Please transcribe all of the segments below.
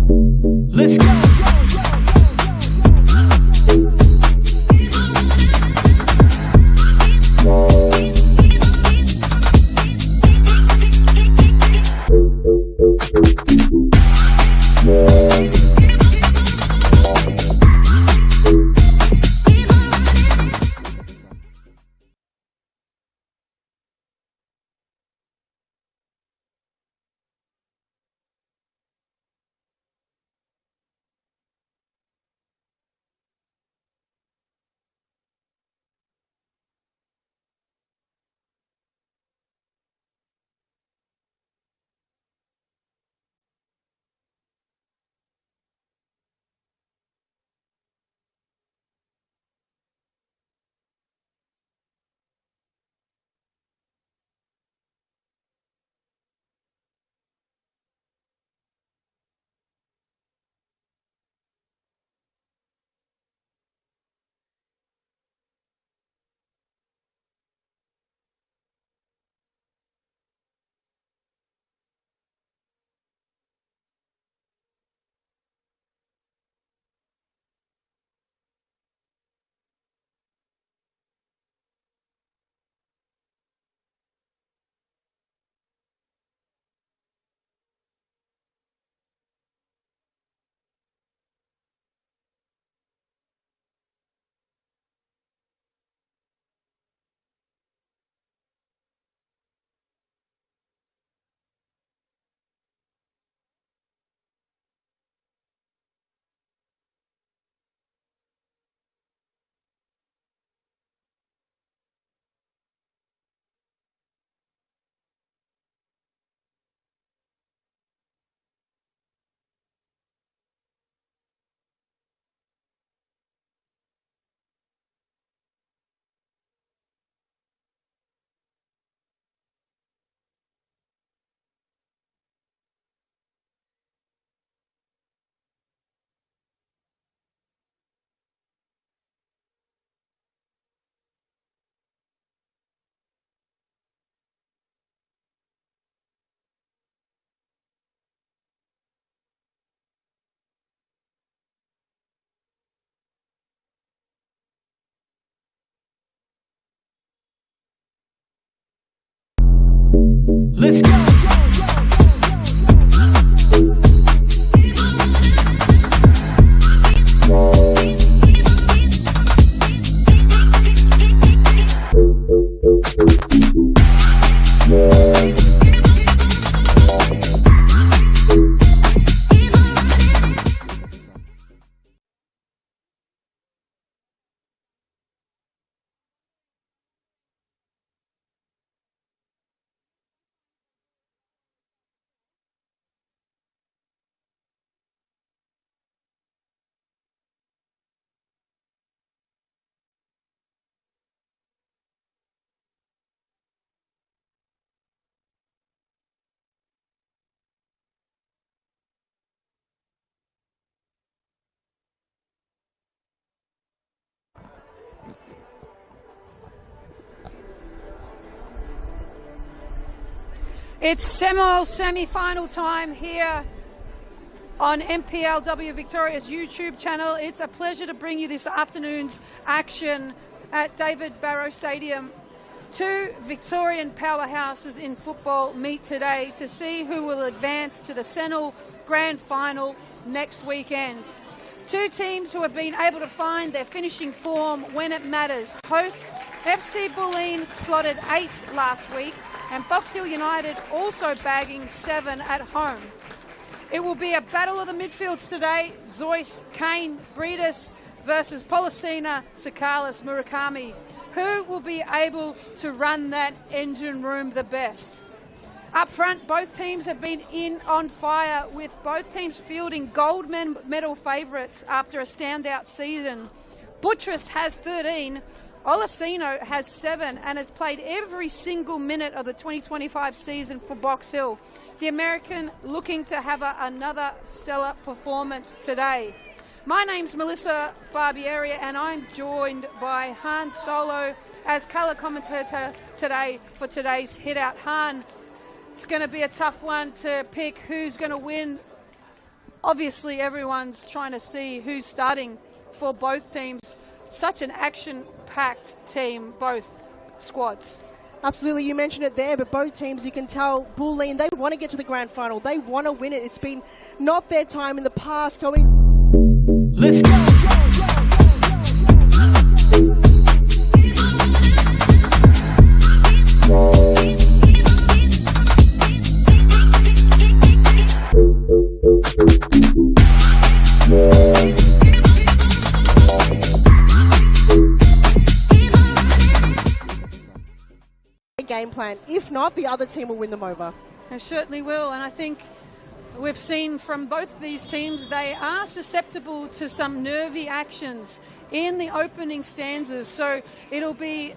Let's go. Let's go. It's semi-final time here on NPLW Victoria's YouTube channel. It's a pleasure to bring you this afternoon's action at David Barrow Stadium. Two Victorian powerhouses in football meet today to see who will advance to the Senil Grand Final next weekend. Two teams who have been able to find their finishing form when it matters. Hosts FC Bulleen slotted 8th last week, and Box Hill United also bagging 7 at home. It will be a battle of the midfields today. Zeus, Kane, Breedis versus Policina, Sakalis, Murakami. Who will be able to run that engine room the best? Up front, both teams have been in on fire, with both teams fielding gold medal favourites after a standout season. Buttress has 13, Olasino has 7 and has played every single minute of the 2025 season for Box Hill. The American looking to have another stellar performance today. My name's Melissa Barbieri, and I'm joined by Han Solo as colour commentator today for today's Hit Out. Han, it's going to be a tough one to pick who's going to win obviously everyone's trying to see who's starting for both teams. Such an action-packed team, both squads. Absolutely, you mentioned it there, but both teams, you can tell, Bulleen, they want to get to the grand final. They want to win it. It's been not their time in the past going... Let's go. Game plan. If not, the other team will win them over. They certainly will, and I think we've seen from both these teams they are susceptible to some nervy actions in the opening stanzas. So it'll be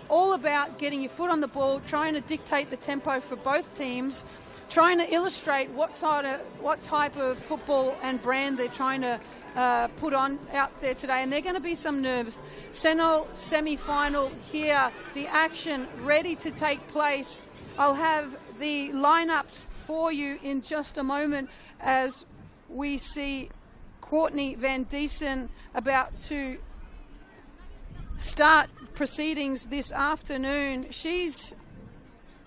all about getting your foot on the ball, trying to dictate the tempo for both teams, trying to illustrate what type of football and brand they're trying to put on out there today. And there are going to be some nerves. Senol semi-final here, the action ready to take place. I'll have the lineups for you in just a moment as we see Courtney Van Diesen about to start proceedings this afternoon. She's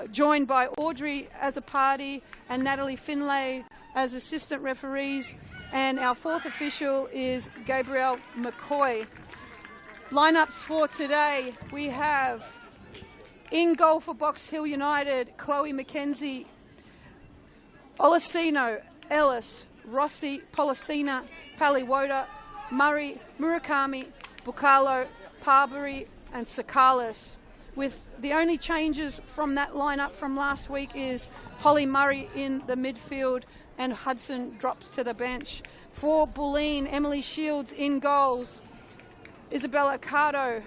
joined by Audrey as a party and Natalie Finlay as assistant referees, and our fourth official is Gabrielle McCoy. Lineups for today, we have in goal for Box Hill United, Chloe McKenzie, Olasino, Ellis, Rossi, Policina, Paliwoda, Murray, Murakami, Bukalo, Parbury and Sakalis. With the only changes from that lineup from last week is Holly Murray in the midfield and Hudson drops to the bench. For Bulleen, Emily Shields in goals, Isabella Cardo,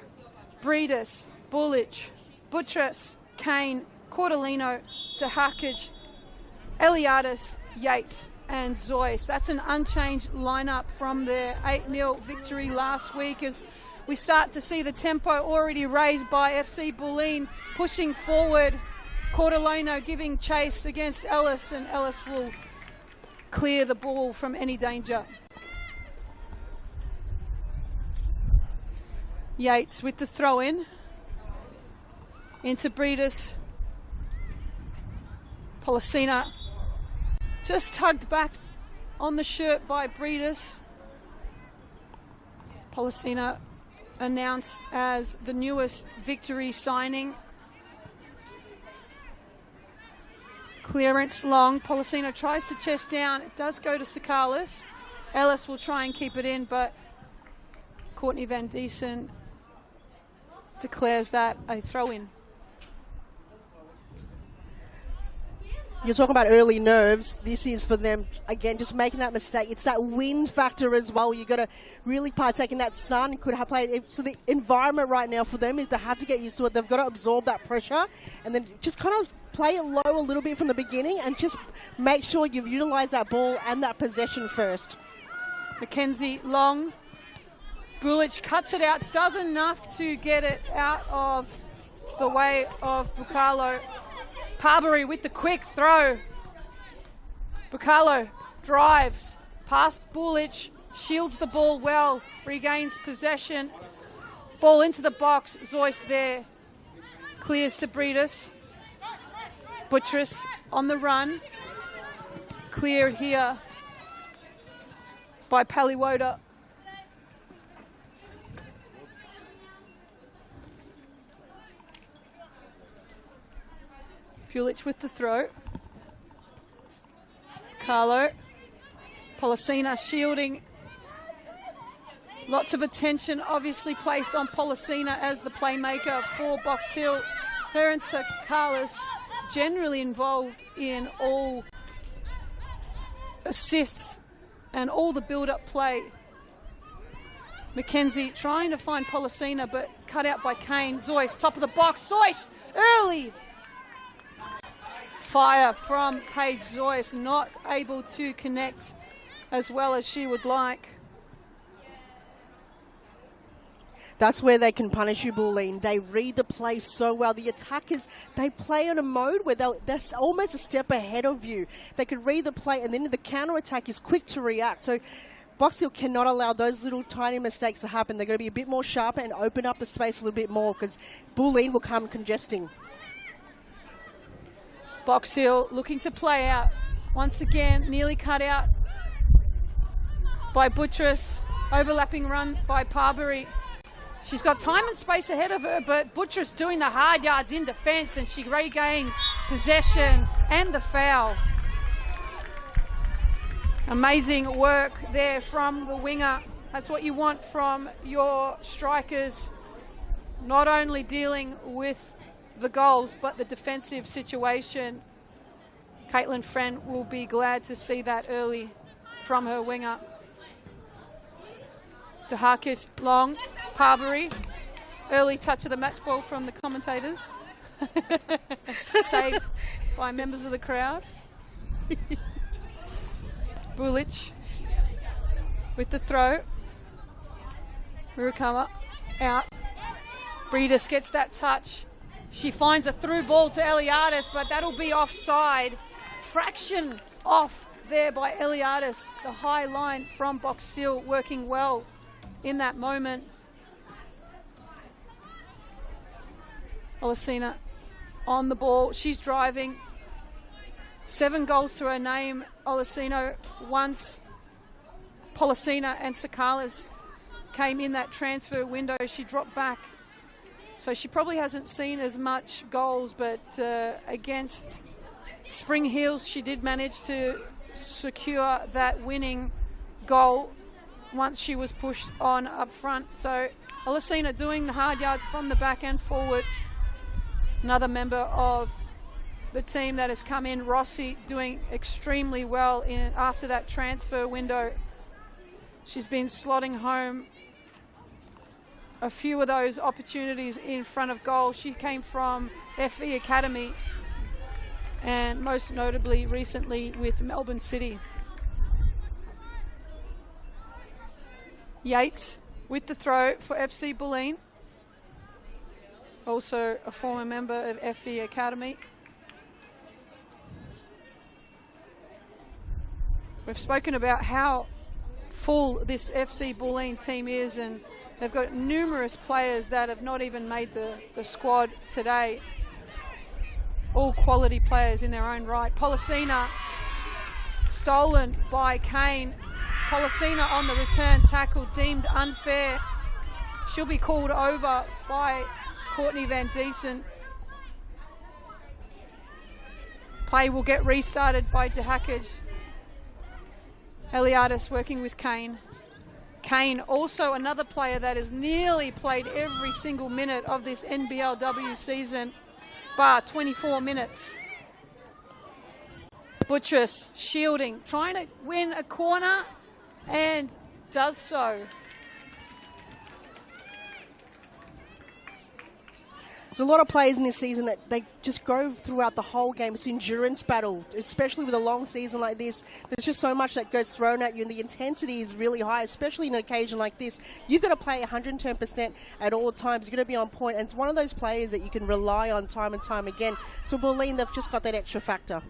Breedis, Bullich, Buttress, Kane, Cordolino, DeHarkage, Eliadis, Yates and Zoyce. That's an unchanged lineup from their 8-0 victory last week as we start to see the tempo already raised by FC Bulleen, pushing forward. Cordolino giving chase against Ellis, and Ellis will clear the ball from any danger. Yates with the throw in into Breedis. Policina just tugged back on the shirt by Breedis. Policina announced as the newest victory signing. Clearance long. Policino tries to chest down. It does go to Sakalis. Ellis will try and keep it in, but Courtney Van Diesen declares that a throw-in. You're talking about early nerves. This is for them, again, just making that mistake. It's that wind factor as well. You've got to really partake in that sun. Could have played. So the environment right now for them is they have to get used to it. They've got to absorb that pressure and then just kind of play it low a little bit from the beginning and just make sure you've utilised that ball and that possession first. McKenzie long. Bullich cuts it out. Does enough to get it out of the way of Bukalo. Parbury with the quick throw. Bukalo drives past Bullich, shields the ball well, regains possession. Ball into the box. Zoyce there. Clears to Breedis. Buttress on the run. Clear here by Paliwoda. Pulich with the throw. Carlo. Policina shielding. Lots of attention obviously placed on Policina as the playmaker for Box Hill. Her and Sakalis generally involved in all assists and all the build-up play. McKenzie trying to find Policina but cut out by Kane. Zoyce, top of the box. Zoyce early. Fire from Paige Zoyce, not able to connect as well as she would like. That's where they can punish you, Bulleen. They read the play so well. The attackers, they play on a mode where they're almost a step ahead of you. They can read the play, and then the counter-attack is quick to react. So Box Hill cannot allow those little tiny mistakes to happen. They're going to be a bit more sharper and open up the space a little bit more, because Bulleen will come congesting. Box Hill looking to play out. Once again, nearly cut out by Buttress. Overlapping run by Parbury. She's got time and space ahead of her, but Buttress doing the hard yards in defence, and she regains possession and the foul. Amazing work there from the winger. That's what you want from your strikers. Not only dealing with the goals, but the defensive situation. Caitlin Friend will be glad to see that early from her winger. To Harkish, long, Parbury. Early touch of the match ball from the commentators. Saved by members of the crowd. Bulich with the throw. Murakama out. Breedis gets that touch. She finds a through ball to Eliadis, but that'll be offside. Fraction off there by Eliadis. The high line from Box Hill working well in that moment. Olasina on the ball. She's driving. 7 goals to her name. Olasino once Polisina and Sakalis came in that transfer window. She dropped back. So she probably hasn't seen as much goals, but against Spring Hills, she did manage to secure that winning goal once she was pushed on up front. So Olasina doing the hard yards from the back and forward. Another member of the team that has come in, Rossi, doing extremely well after that transfer window. She's been slotting home a few of those opportunities in front of goal. She came from FV Academy and most notably recently with Melbourne City. Yates with the throw for FC Bulleen. Also a former member of FV Academy. We've spoken about how full this FC Bulleen team is, and they've got numerous players that have not even made the squad today. All quality players in their own right. Polisina stolen by Kane. Polisina on the return tackle, deemed unfair. She'll be called over by Courtney Van Deesen. Play will get restarted by DeHackage. Eliadis working with Kane. Kane, also another player that has nearly played every single minute of this NBLW season, bar 24 minutes. Buttress shielding, trying to win a corner, and does so. There's a lot of players in this season that they just go throughout the whole game. It's an endurance battle, especially with a long season like this. There's just so much that goes thrown at you, and the intensity is really high, especially in an occasion like this. You've got to play 110% at all times. You've got to be on point, and it's one of those players that you can rely on time and time again. So Bulleen, they've just got that extra factor.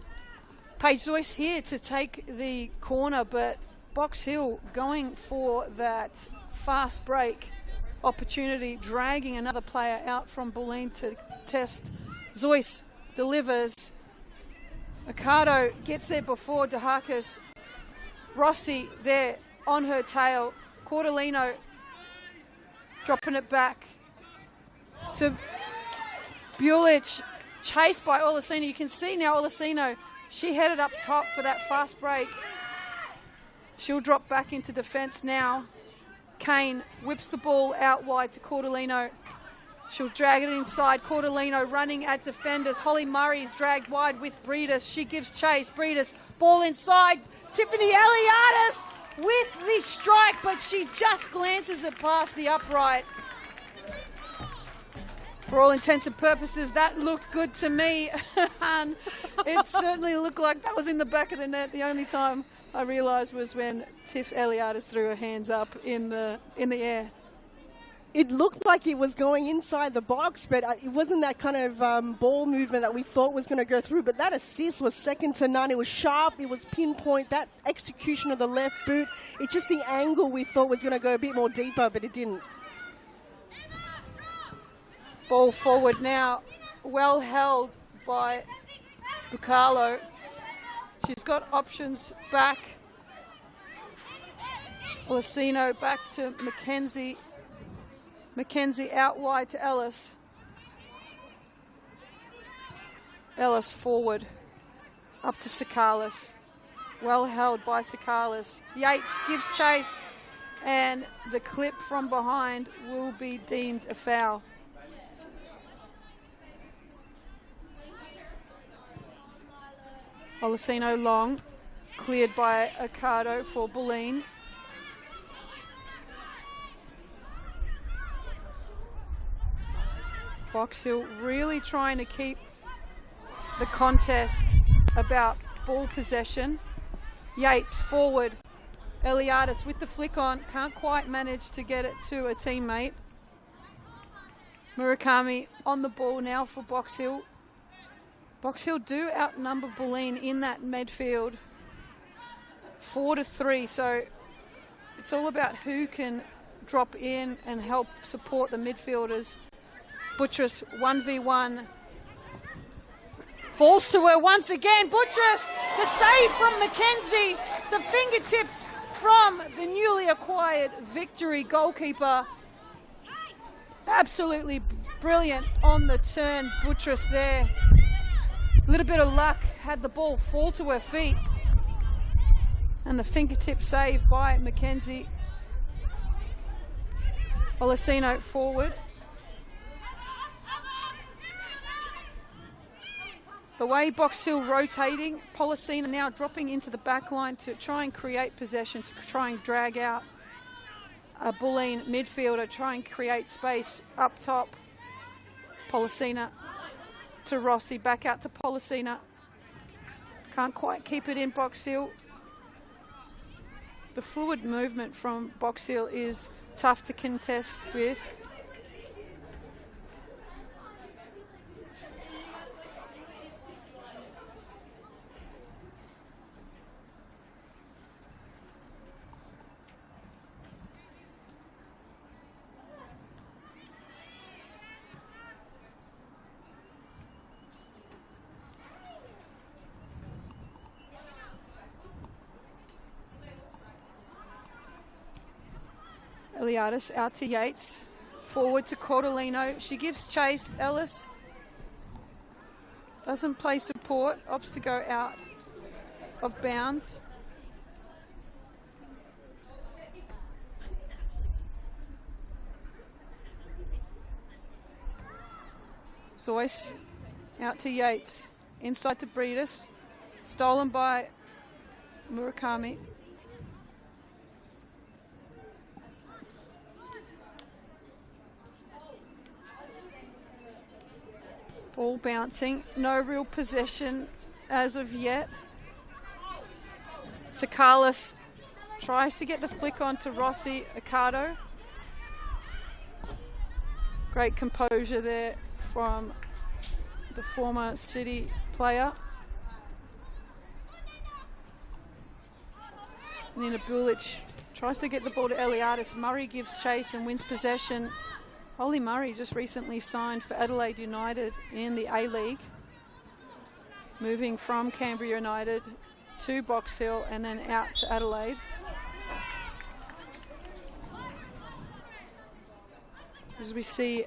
Paige Joyce here to take the corner, but Box Hill going for that fast break opportunity, dragging another player out from Bulleen to test. Zoyce delivers. Ocado gets there before DeHarkis. Rossi there on her tail. Cordolino dropping it back to Bulich, chased by Olasino. You can see now Olasino, she headed up top for that fast break. She'll drop back into defence now. Kane whips the ball out wide to Cordolino. She'll drag it inside. Cordolino running at defenders. Holly Murray's dragged wide with Breedis. She gives chase. Breedis, ball inside. Tiffany Eliadis with the strike, but she just glances it past the upright. For all intents and purposes, that looked good to me. And it certainly looked like that was in the back of the net. The only time I realised was when Tiff Eliadis threw her hands up in the air. It looked like it was going inside the box, but it wasn't that kind of ball movement that we thought was going to go through. But that assist was second to none. It was sharp. It was pinpoint. That execution of the left boot, it's just the angle we thought was going to go a bit more deeper, but it didn't. Ball forward now, well held by Bucalo. She's got options back. Olasino back to Mackenzie. Mackenzie out wide to Ellis. Ellis forward. Up to Sakalis. Well held by Sakalis. Yates gives chase, and the clip from behind will be deemed a foul. Olasino long, cleared by Ocado for Bulleen. Box Hill really trying to keep the contest about ball possession. Yates forward. Eliadis with the flick on, can't quite manage to get it to a teammate. Murakami on the ball now for Box Hill. Box Hill do outnumber Bulleen in that midfield 4-3, so it's all about who can drop in and help support the midfielders. Buttress 1v1. Falls to her once again. Buttress, the save from Mackenzie. The fingertips from the newly acquired Victory goalkeeper. Absolutely brilliant on the turn, Buttress there. A little bit of luck, had the ball fall to her feet. And the fingertip save by Mackenzie. Olasino forward. The way Box Hill rotating, Policina now dropping into the back line to try and create possession, to try and drag out a Bulleen midfielder, try and create space up top. Policina to Rossi, back out to Policina. Can't quite keep it in Box Hill. The fluid movement from Box Hill is tough to contest with. Eliadis out to Yates, forward to Cordolino. She gives chase. Ellis doesn't play support, opts to go out of bounds. Zoyce out to Yates, inside to Breedis, stolen by Murakami. Ball bouncing, no real possession as of yet. Sakalis tries to get the flick on to Rossi. Ocado. Great composure there from the former City player. Nina Bulic tries to get the ball to Eliadis. Murray gives chase and wins possession. Holly Murray just recently signed for Adelaide United in the A-League, moving from Canberra United to Box Hill and then out to Adelaide. As we see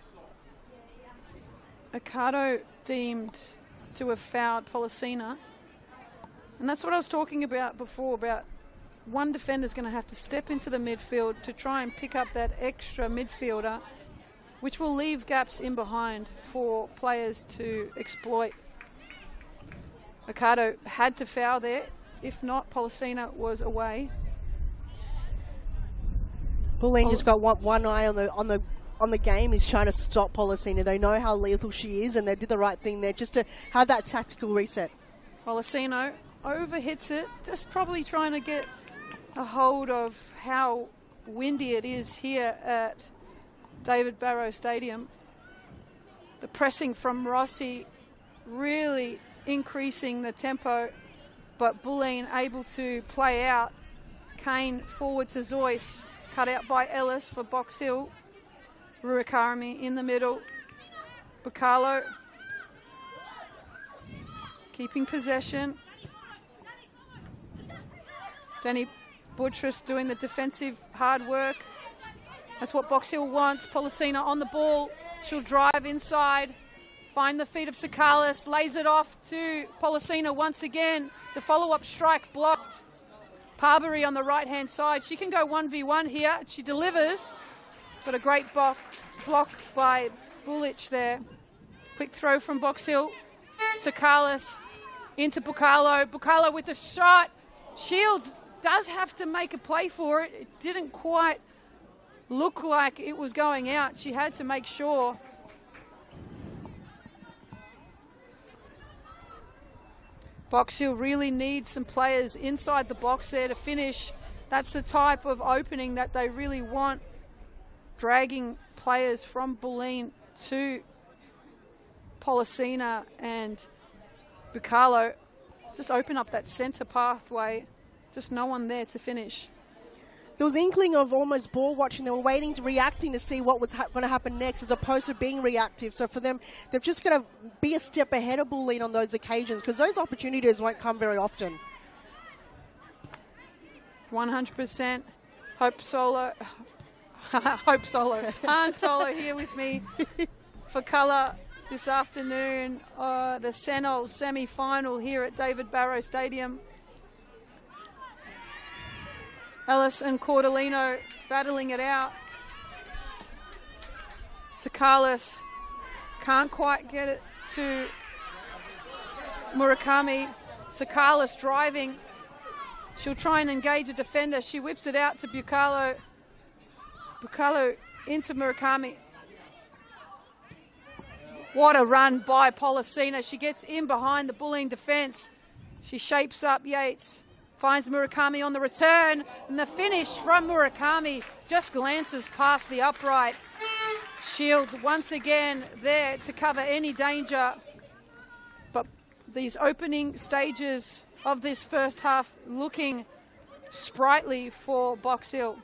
Ocado deemed to have fouled Policina. And that's what I was talking about before, about one defender's going to have to step into the midfield to try and pick up that extra midfielder, which will leave gaps in behind for players to exploit. Ocado had to foul there. If not, Policina was away. Bulleen just got one eye on the game. Is trying to stop Policina. They know how lethal she is, and they did the right thing there just to have that tactical reset. Policino overhits it, just probably trying to get a hold of how windy it is here at David Barrow Stadium. The pressing from Rossi really increasing the tempo, but Bulleen able to play out. Kane forward to Zoyce, cut out by Ellis for Box Hill. Ruakami in the middle. Bacalo keeping possession. Danny Buttress doing the defensive hard work. That's what Box Hill wants. Polisina on the ball. She'll drive inside, find the feet of Sakalis, lays it off to Polisina once again. The follow-up strike blocked. Parbury on the right-hand side. She can go 1v1 here. She delivers, but a great block by Bullich there. Quick throw from Box Hill. Sakalis into Bukalo. Bukalo with the shot. Shields does have to make a play for it. It didn't quite look like it was going out. She had to make sure. Box Hill really needs some players inside the box there to finish. That's the type of opening that they really want. Dragging players from Bulleen to Polisina and Bukalo. Just open up that centre pathway. Just no one there to finish. There was inkling of almost ball watching. They were waiting, reacting to see what was going to happen next as opposed to being reactive. So for them, they're just going to be a step ahead of Bulleen on those occasions because those opportunities won't come very often. 100%. Hope Solo. Han Solo here with me for colour this afternoon. The Senol semi-final here at David Barrow Stadium. Ellis and Cordellino battling it out. Sakalis can't quite get it to Murakami. Sakalis driving. She'll try and engage a defender. She whips it out to Bukalo. Bukalo into Murakami. What a run by Polisina. She gets in behind the Bulleen defence. She shapes up Yates. Finds Murakami on the return, and the finish from Murakami just glances past the upright. Shields once again there to cover any danger. But these opening stages of this first half looking sprightly for Box Hill.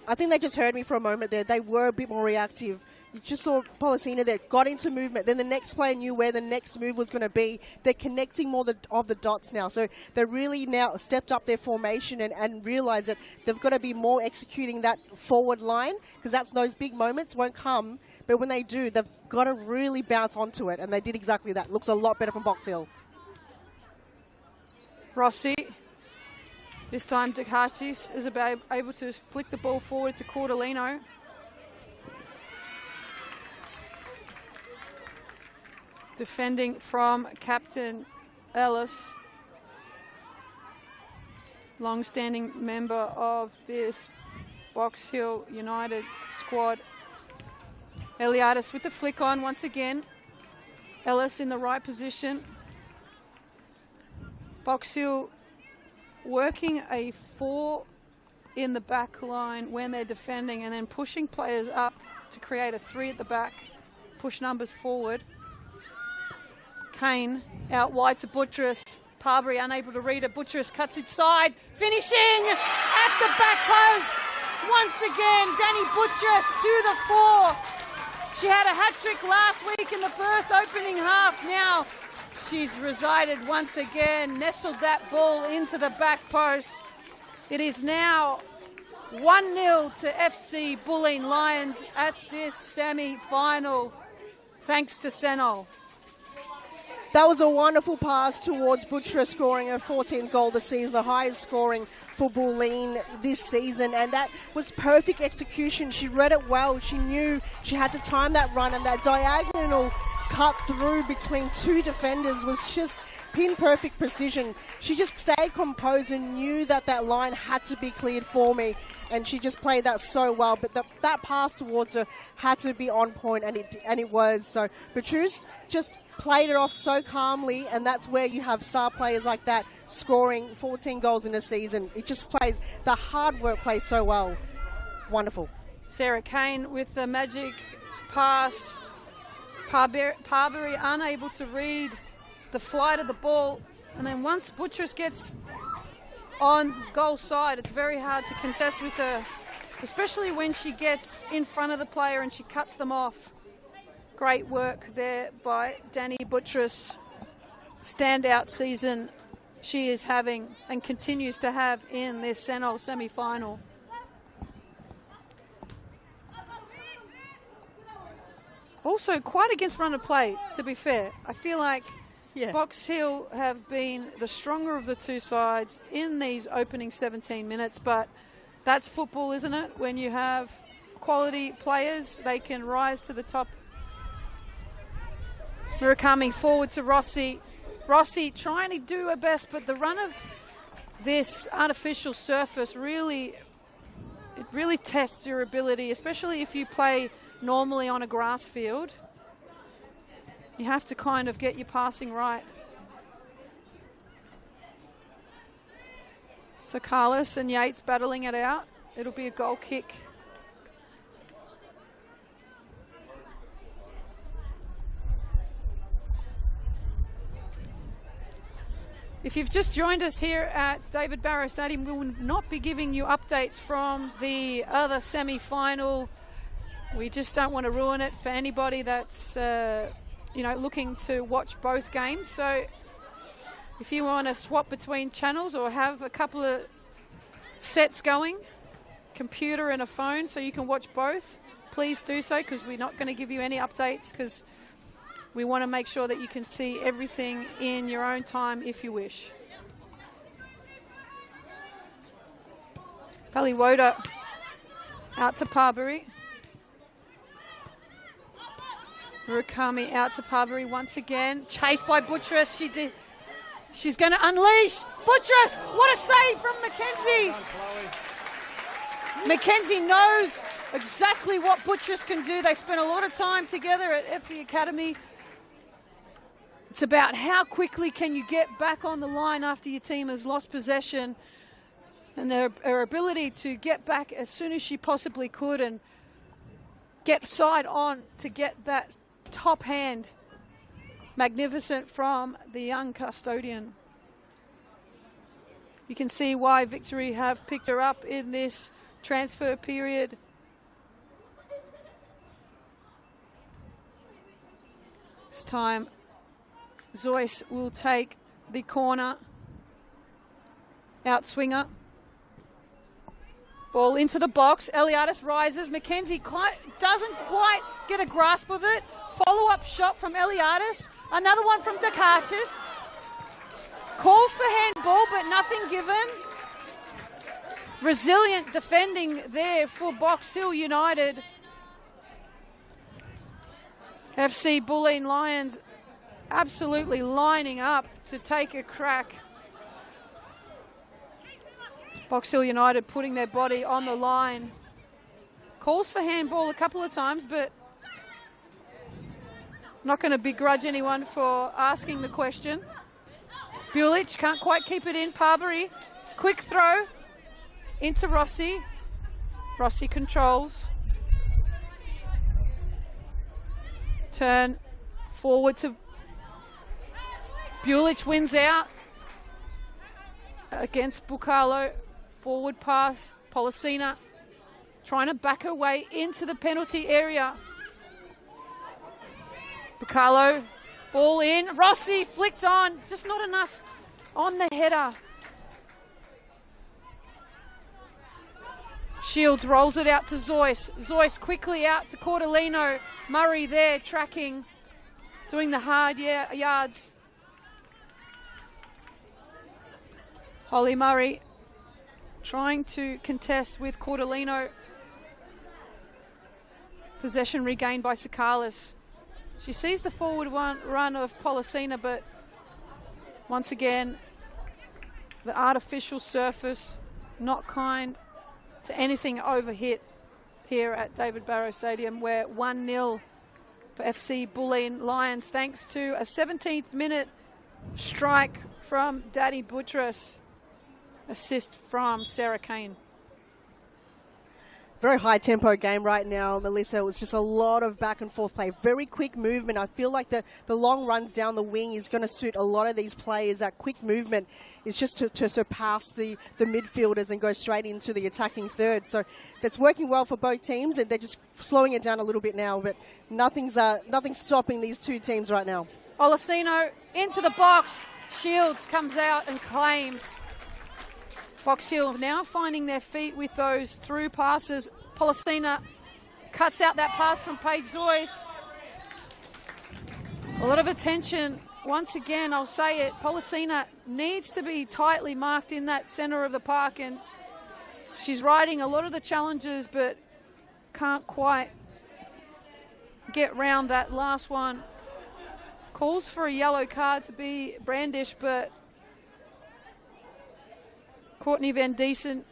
I think they just heard me for a moment there. They were a bit more reactive. You just saw Polisina there, got into movement. Then the next player knew where the next move was going to be. They're connecting more of the dots now. So they really now stepped up their formation and realised that they've got to be more executing that forward line because those big moments won't come. But when they do, they've got to really bounce onto it. And they did exactly that. Looks a lot better from Box Hill. Rossi. This time Dekachis is able to flick the ball forward to Cordellino. Defending from Captain Ellis, long-standing member of this Box Hill United squad. Eliadis with the flick on once again. Ellis in the right position. Box Hill working a 4 in the back line when they're defending and then pushing players up to create a 3 at the back, push numbers forward. Kane out wide to Buttress. Parbury unable to read it. Buttress cuts inside. Finishing at the back post. Once again, Danny Buttress to the fore. She had a hat-trick last week in the first opening half. Now she's resided once again, nestled that ball into the back post. It is now 1-0 to FC Bulleen Lions at this semi-final, thanks to Senol. That was a wonderful pass towards Buttress, scoring her 14th goal this season, the highest scoring for Bulleen this season, and that was perfect execution. She read it well. She knew she had to time that run, and that diagonal cut through between two defenders was just pin-perfect precision. She just stayed composed and knew that that line had to be cleared for me, and she just played that so well. But that pass towards her had to be on point, and it was. So Petrus just played it off so calmly, and that's where you have star players like that scoring 14 goals in a season. It just plays, the hard work plays so well. Wonderful. Sarah Kane with the magic pass. Parbury unable to read the flight of the ball. And then once Buttress gets on goal side, it's very hard to contest with her, especially when she gets in front of the player and she cuts them off. Great work there by Danny Buttress. Standout season she is having and continues to have in this Senol semi-final. Also quite against run of play, to be fair. I feel like Box Hill have been the stronger of the two sides in these opening 17 minutes, but that's football, isn't it? When you have quality players, they can rise to the top. Murakami forward to Rossi. Rossi trying to do her best, but the run of this artificial surface really tests your ability, especially if you play normally on a grass field. You have to kind of get your passing right. Sakalis and Yates battling it out. It'll be a goal kick. If you've just joined us here at David Barrow Stadium, we will not be giving you updates from the other semi-final. We just don't want to ruin it for anybody that's looking to watch both games. So if you want to swap between channels or have a couple of sets going, computer and a phone, so you can watch both, please do so, because we're not going to give you any updates, because we want to make sure that you can see everything in your own time if you wish. Paliwoda out to Parbury. Murakami out to Parbury once again. Chased by Buttress. She's going to unleash. Buttress! What a save from Mackenzie! Mackenzie knows exactly what Buttress can do. They spent a lot of time together at FE Academy. It's about how quickly can you get back on the line after your team has lost possession, and her ability to get back as soon as she possibly could and get side on to get that top hand. Magnificent from the young custodian. You can see why Victory have picked her up in this transfer period. This time Zoyce will take the corner. Out swinger. Ball into the box. Eliadis rises. Mackenzie doesn't quite get a grasp of it. Follow-up shot from Eliadis. Another one from Dakachis. Calls for handball, but nothing given. Resilient defending there for Box Hill United. FC Bulleen Lions absolutely lining up to take a crack. Box Hill United putting their body on the line. Calls for handball a couple of times, but not going to begrudge anyone for asking the question. Bulich can't quite keep it in. Parbury, quick throw into Rossi. Rossi controls. Turn forward to Bulich, wins out against Bucalo. Forward pass. Policina trying to back her way into the penalty area. Bucalo, ball in. Rossi flicked on. Just not enough on the header. Shields rolls it out to Zoyce. Zoyce quickly out to Cordellino. Murray there tracking, doing the hard yards. Holly Murray trying to contest with Cordellino. Possession regained by Sakalis. She sees the forward run of Policina, but once again, the artificial surface not kind to anything overhit here at David Barrow Stadium. We're 1-0 for FC Bulleen Lions, thanks to a 17th minute strike from Daddy Buttress. Assist from Sarah Kane. Very high tempo game right now, Melissa. It was just a lot of back and forth play. Very quick movement. I feel like the long runs down the wing is going to suit a lot of these players. That quick movement is just to surpass the midfielders and go straight into the attacking third. So that's working well for both teams, and they're just slowing it down a little bit now. But nothing's stopping these two teams right now. Olasino into the box. Shields comes out and claims. Box Hill now finding their feet with those through passes. Polisina cuts out that pass from Paige Zoyce. A lot of attention. Once again, I'll say it, Polisina needs to be tightly marked in that centre of the park, and she's riding a lot of the challenges but can't quite get round that last one. Calls for a yellow card to be brandished, but Courtney Van Diesen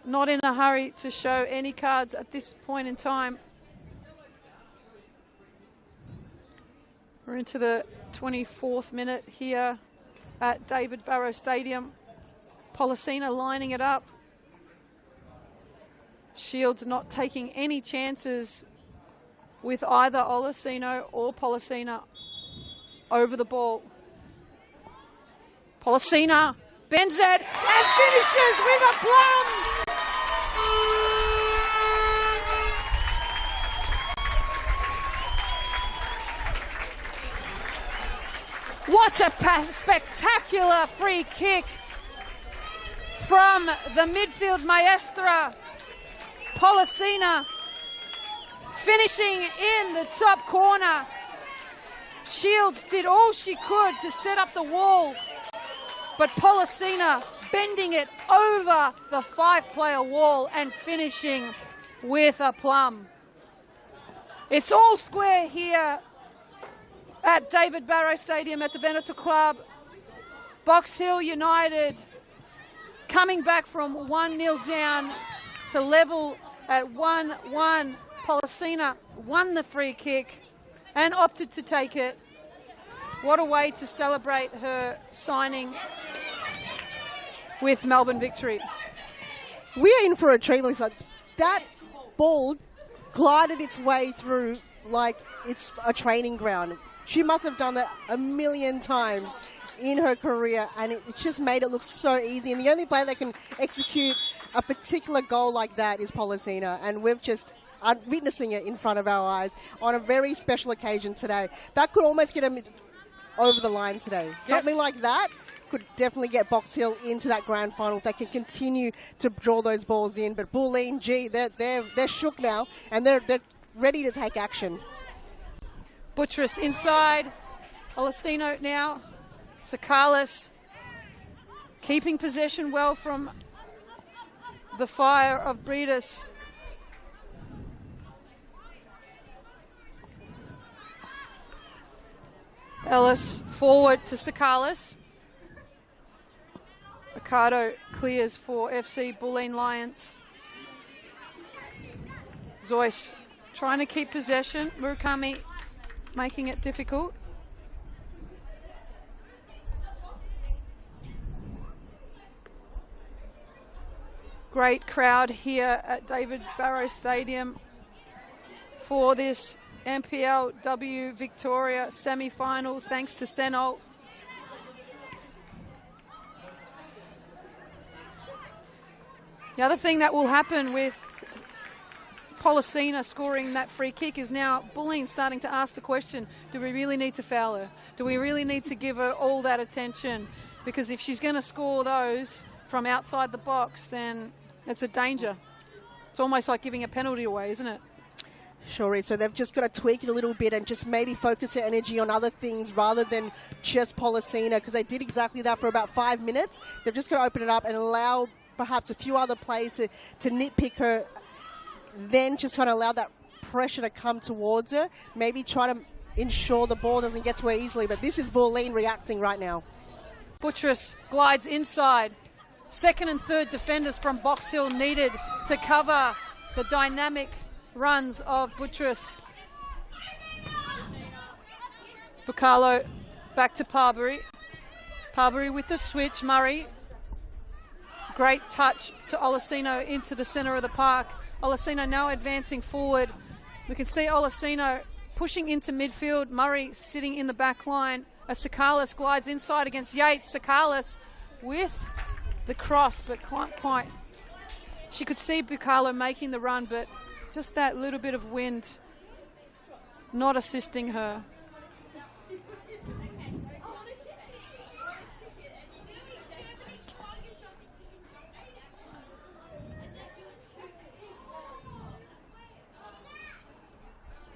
not in a hurry to show any cards at this point in time. We're into the 24th minute here at David Barrow Stadium. Polisina lining it up. Shields not taking any chances with either Olasino or Polisina over the ball. Polisina bends it and finishes with a plum. What a spectacular free kick from the midfield maestra, Polisina, finishing in the top corner. Shields did all she could to set up the wall, but Polisina bending it over the 5-player wall and finishing with a plum. It's all square here at David Barrow Stadium at the Veneto Club. Box Hill United coming back from 1-0 down to level at 1-1. Polisina won the free kick and opted to take it. What a way to celebrate her signing with Melbourne Victory. We are in for a treat, Melissa. That ball glided its way through like it's a training ground. She must have done that a million times in her career, and it just made it look so easy. And the only player that can execute a particular goal like that is Polisina, and we've just witnessing it in front of our eyes on a very special occasion today. That could almost get them over the line today. Yes. Something like that could definitely get Box Hill into that grand final if they can continue to draw those balls in. But Bulleen, they're shook now, and they're ready to take action. Buttress inside. Olasino now. Sakalis keeping possession well from the fire of Breedis. Ellis forward to Sakalis. Ricardo clears for FC Bulleen Lions. Zoyce trying to keep possession. Murakami making it difficult. Great crowd here at David Barrow Stadium for this NPLW Victoria semi-final, thanks to Senol. The other thing that will happen with Polisina scoring that free kick is now Bulleen starting to ask the question, do we really need to foul her? Do we really need to give her all that attention? Because if she's going to score those from outside the box, then it's a danger. It's almost like giving a penalty away, isn't it? Sure is. So they've just got to tweak it a little bit and just maybe focus their energy on other things rather than just Polisina, because they did exactly that for about 5 minutes. They've just got to open it up and allow perhaps a few other players to nitpick her, then just kind of allow that pressure to come towards her. Maybe try to ensure the ball doesn't get to her easily, but this is Bulleen reacting right now. Buttress glides inside. Second and third defenders from Box Hill needed to cover the dynamic runs of Buttress. Bacalo back to Parbury. Parbury with the switch. Murray Great touch to Olasino into the centre of the park. Olasino now advancing forward. We can see Olasino pushing into midfield. Murray sitting in the back line as Sakalis glides inside against Yates. Sakalis with the cross, but can't quite. She could see Bucalo making the run, but just that little bit of wind not assisting her.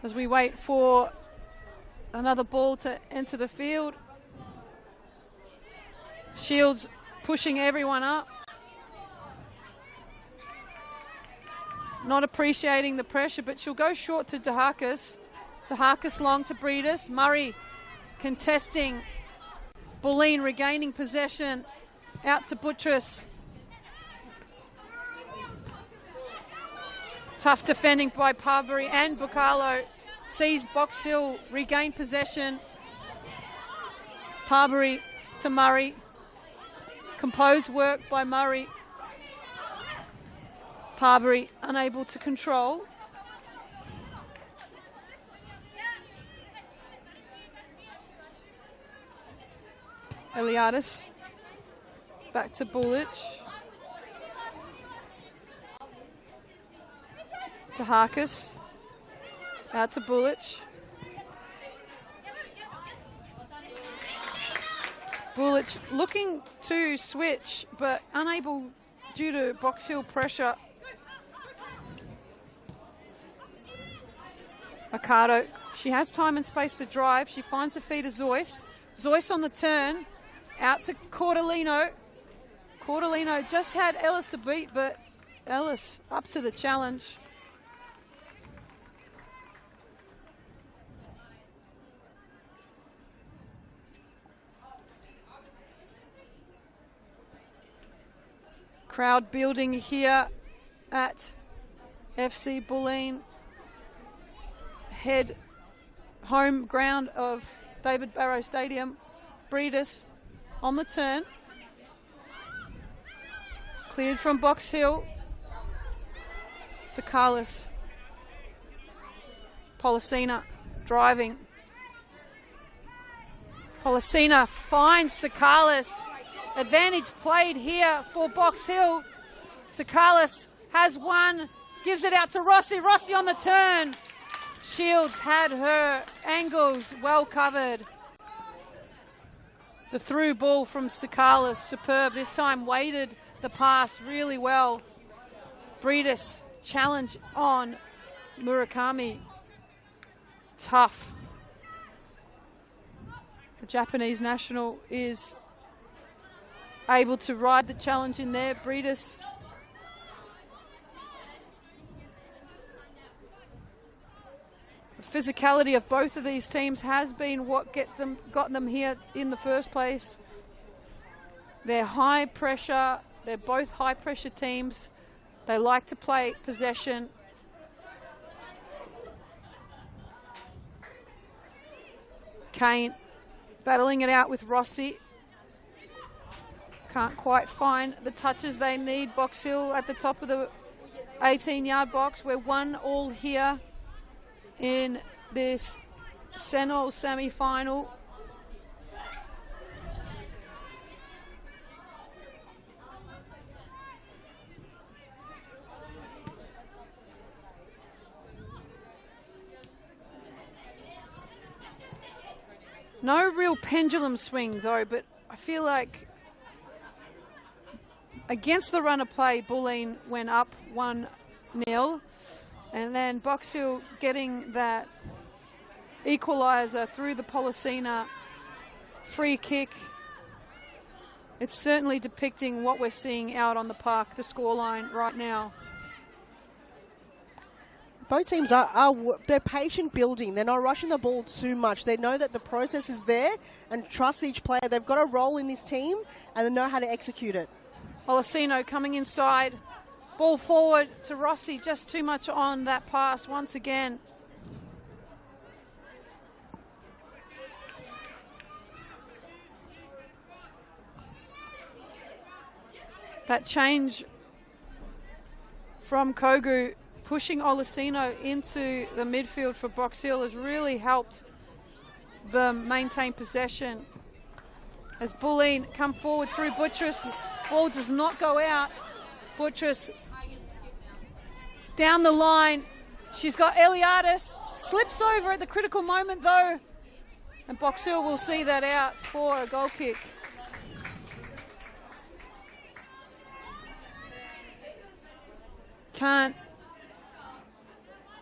As we wait for another ball to enter the field. Shields pushing everyone up. Not appreciating the pressure, but she'll go short to Dahakis. Dahakis long to Breedis. Murray contesting. Bulleen regaining possession. Out to Buttress. Tough defending by Parbury and Bucalo. Sees Box Hill regain possession. Parbury to Murray. Composed work by Murray. Parbury unable to control. Eliadis back to Bullich. To Harkis. Out to Bullich. Bullich looking to switch, but unable due to Box Hill pressure. Accardo, she has time and space to drive. She finds the feet of Zoyce. Zoyce on the turn. Out to Cordolino. Cordolino just had Ellis to beat, but Ellis up to the challenge. Crowd building here at FC Bulleen, head home ground of David Barrow Stadium. Breedis on the turn. Cleared from Box Hill. Sakalis. Polisina driving. Polisina finds Sakalis. Advantage played here for Box Hill. Sakalis has one, gives it out to Rossi. Rossi on the turn. Shields had her angles well covered. The through ball from Sakalis, superb. This time weighted the pass really well. Breedis challenge on Murakami. Tough. The Japanese national is able to ride the challenge in there. Breedis. The physicality of both of these teams has been what got them here in the first place. They're high pressure. They're both high pressure teams. They like to play possession. Kane battling it out with Rossi. Can't quite find the touches they need. Box Hill at the top of the 18-yard box. We're 1-1 here in this Senol semi-final. No real pendulum swing though, but I feel like against the run of play, Bulleen went up 1-0. And then Box Hill getting that equalizer through the Polisina free kick. It's certainly depicting what we're seeing out on the park, the scoreline right now. Both teams they're patient building. They're not rushing the ball too much. They know that the process is there and trust each player. They've got a role in this team and they know how to execute it. Olasino coming inside. Ball forward to Rossi. Just too much on that pass once again. That change from Kogu pushing Olasino into the midfield for Box Hill has really helped them maintain possession. As Bulleen come forward through Buttress, ball does not go out. Buttress down the line. She's got Eliadis, slips over at the critical moment though, and Box Hill will see that out for a goal kick.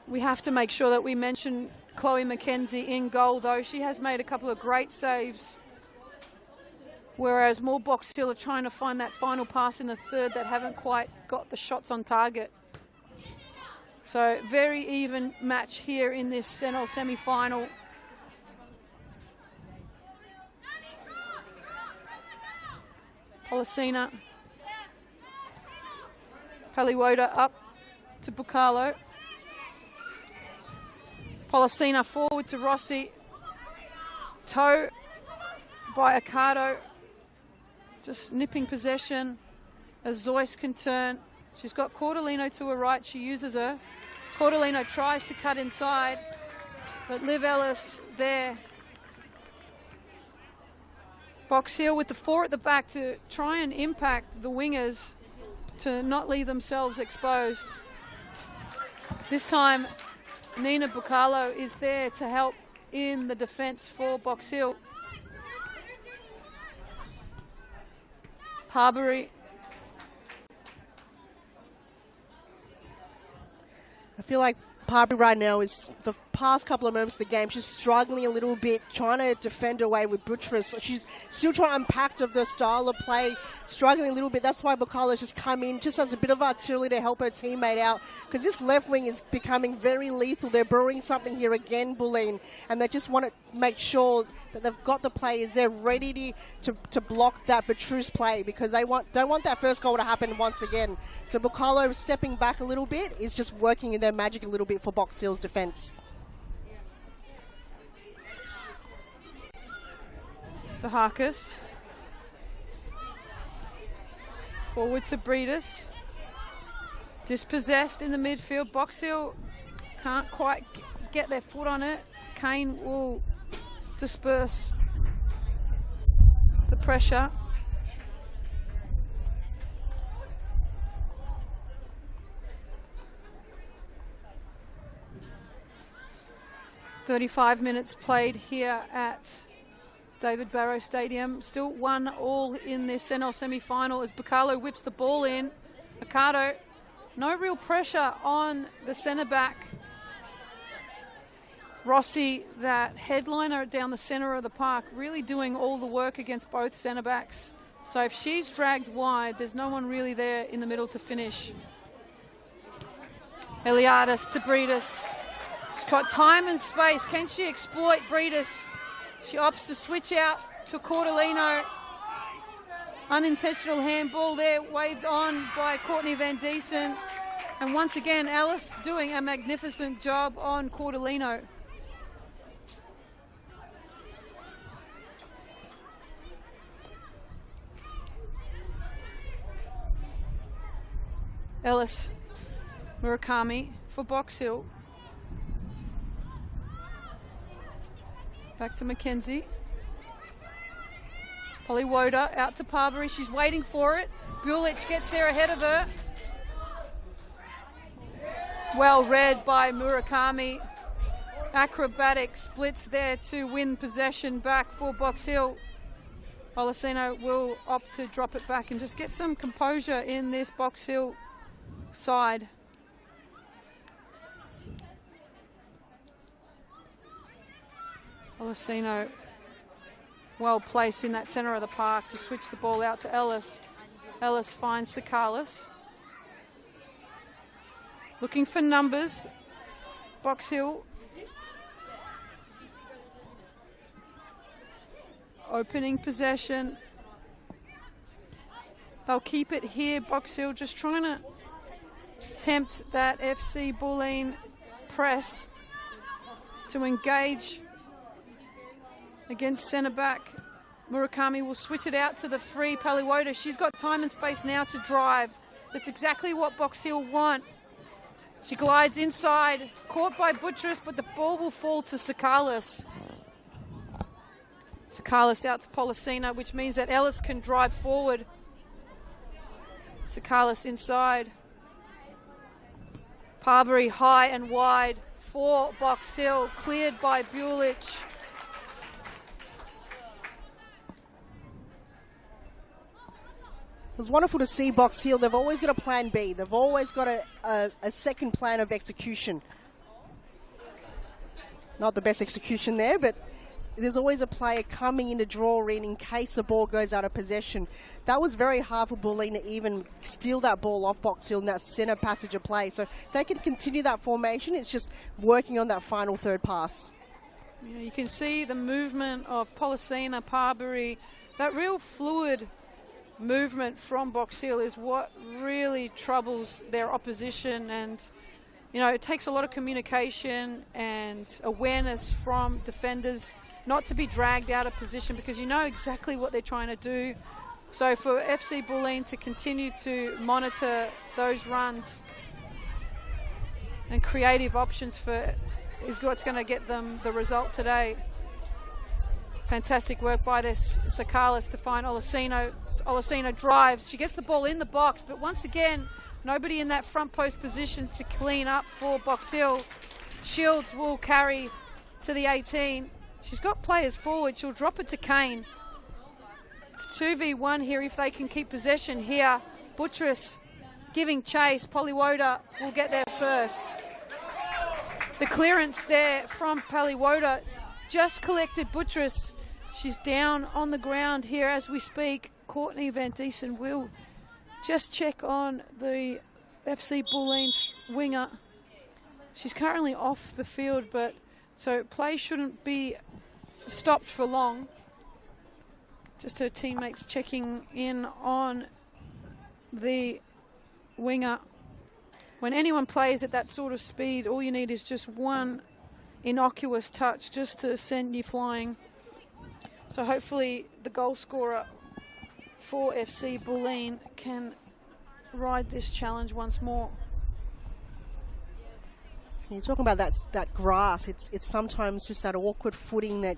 We have to make sure that we mention Chloe McKenzie in goal though. She has made a couple of great saves, whereas more Box Hill are trying to find that final pass in the third that haven't quite got the shots on target. So very even match here in this Senol semi-final. Polisina. Paliwoda up to Bukalo. Polisina forward to Rossi. Toe by Accardo. Just nipping possession as Zoyce can turn. She's got Cordolino to her right. She uses her. Cordolino tries to cut inside, but Liv Ellis there. Box Hill with the 4 at the back to try and impact the wingers to not leave themselves exposed. This time, Nina Bukalo is there to help in the defence for Box Hill. Parbury. I feel like Parbury right now is, the past couple of moments of the game, she's struggling a little bit, trying to defend away with Buttress. She's still trying to unpack of the style of play, struggling a little bit. That's why Bukalo's just come in, just as a bit of artillery to help her teammate out, because this left wing is becoming very lethal. They're brewing something here again, Bulleen, and they just want to make sure that they've got the players there ready to block that Buttress play, because they don't want that first goal to happen once again. So Bukalo stepping back a little bit is just working in their magic a little bit for Box Hill's defence. To Harkis. Forward to Breedis. Dispossessed in the midfield. Box Hill can't quite get their foot on it. Kane will disperse the pressure. "35 minutes played here at David Barrow Stadium. Still 1-1 in this Senol semi-final as Bukalo whips the ball in. Accardo, no real pressure on the centre back. Rossi, that headliner down the centre of the park, really doing all the work against both centre backs. So if she's dragged wide, there's no one really there in the middle to finish. Eliadis to Breedis. She's got time and space. Can she exploit Breedis? She opts to switch out to Cordolino. Unintentional handball there, waved on by Courtney Van Diesen. And once again, Alice doing a magnificent job on Cordolino. Ellis, Murakami for Box Hill. Back to McKenzie. Paliwoda out to Parbury. She's waiting for it. Bulich gets there ahead of her. Well read by Murakami. Acrobatic splits there to win possession back for Box Hill. Olasino will opt to drop it back and just get some composure in this Box Hill side. Olasino well placed in that centre of the park to switch the ball out to Ellis. Ellis finds Sakalis. Looking for numbers. Box Hill. Opening possession. They'll keep it here. Box Hill just trying to tempt that FC Bulleen press to engage against centre back Murakami will switch it out to the free Paliwoda. She's got time and space now to drive. That's exactly what Box Hill want. She glides inside, caught by Buttress, but the ball will fall to Sakalis. Sakalis out to Policina, which means that Ellis can drive forward. Sakalis inside. Parbury high and wide for Box Hill, cleared by Bulich. It was wonderful to see Box Hill. They've always got a plan B. They've always got a second plan of execution. Not the best execution there, but there's always a player coming in to draw in case the ball goes out of possession. That was very hard for Bulleen to even steal that ball off Box Hill in that centre passage of play. So they can continue that formation. It's just working on that final third pass. Yeah, you can see the movement of Policina, Parbury, that real fluid movement from Box Hill is what really troubles their opposition, and you know, it takes a lot of communication and awareness from defenders not to be dragged out of position, because you know exactly what they're trying to do. So for FC Bulleen to continue to monitor those runs and creative options is what's going to get them the result today. Fantastic work by this Sakalis to find Olasino. Olasino drives. She gets the ball in the box, but once again, nobody in that front post position to clean up for Box Hill. Shields will carry to the 18. She's got players forward. She'll drop it to Kane. It's 2v1 here if they can keep possession here. Buttress giving chase. Paliwoda will get there first. The clearance there from Paliwoda just collected Buttress. She's down on the ground here as we speak. Courtney Van Diesen will just check on the FC Bulleen winger. She's currently off the field, but so play shouldn't be stopped for long. Just her teammates checking in on the winger. When anyone plays at that sort of speed, all you need is just one innocuous touch just to send you flying. So hopefully the goal scorer for FC Bulleen can ride this challenge once more. You're talking about that grass. It's sometimes just that awkward footing that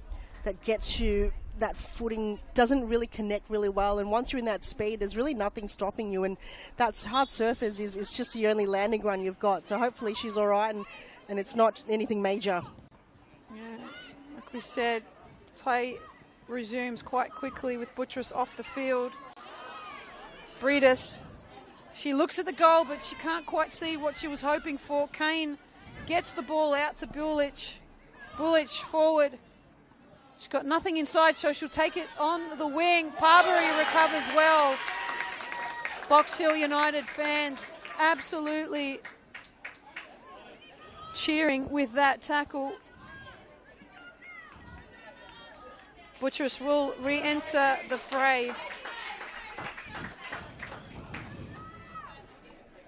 gets you. That footing doesn't really connect really well, and once you're in that speed, there's really nothing stopping you, and that hard surface is just the only landing run you've got. So hopefully she's all right, and it's not anything major. Yeah, like we said, play resumes quite quickly with Buttress off the field. Breedis, she looks at the goal, but she can't quite see what she was hoping for. Kane gets the ball out to Bulich. Bulich forward. She's got nothing inside, so she'll take it on the wing. Parbury recovers well. Box Hill United fans absolutely cheering with that tackle. Buttress will re-enter the fray.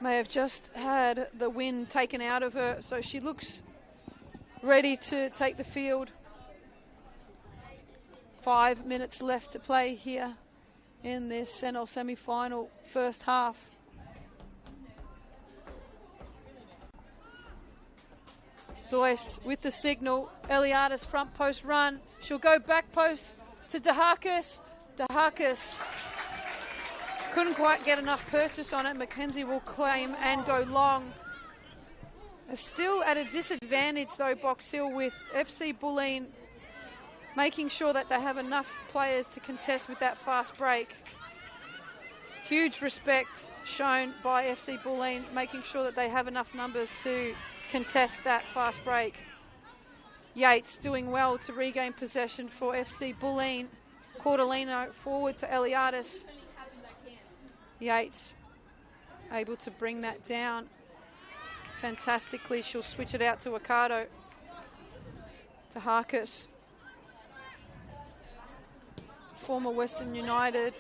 May have just had the wind taken out of her, so she looks ready to take the field. 5 minutes left to play here in this NL semi-final first half. Zoyce with the signal. Eliadis front post run. She'll go back post to Dahakis. Dahakis couldn't quite get enough purchase on it. Mackenzie will claim and go long. Still at a disadvantage though, Box Hill, with FC Bulleen making sure that they have enough players to contest with that fast break. Huge respect shown by FC Bulleen, making sure that they have enough numbers to contest that fast break. Yates doing well to regain possession for FC Bulleen. Cordolino forward to Eliadis. Yates able to bring that down fantastically. She'll switch it out to Ocado. To Harkis. Former Western United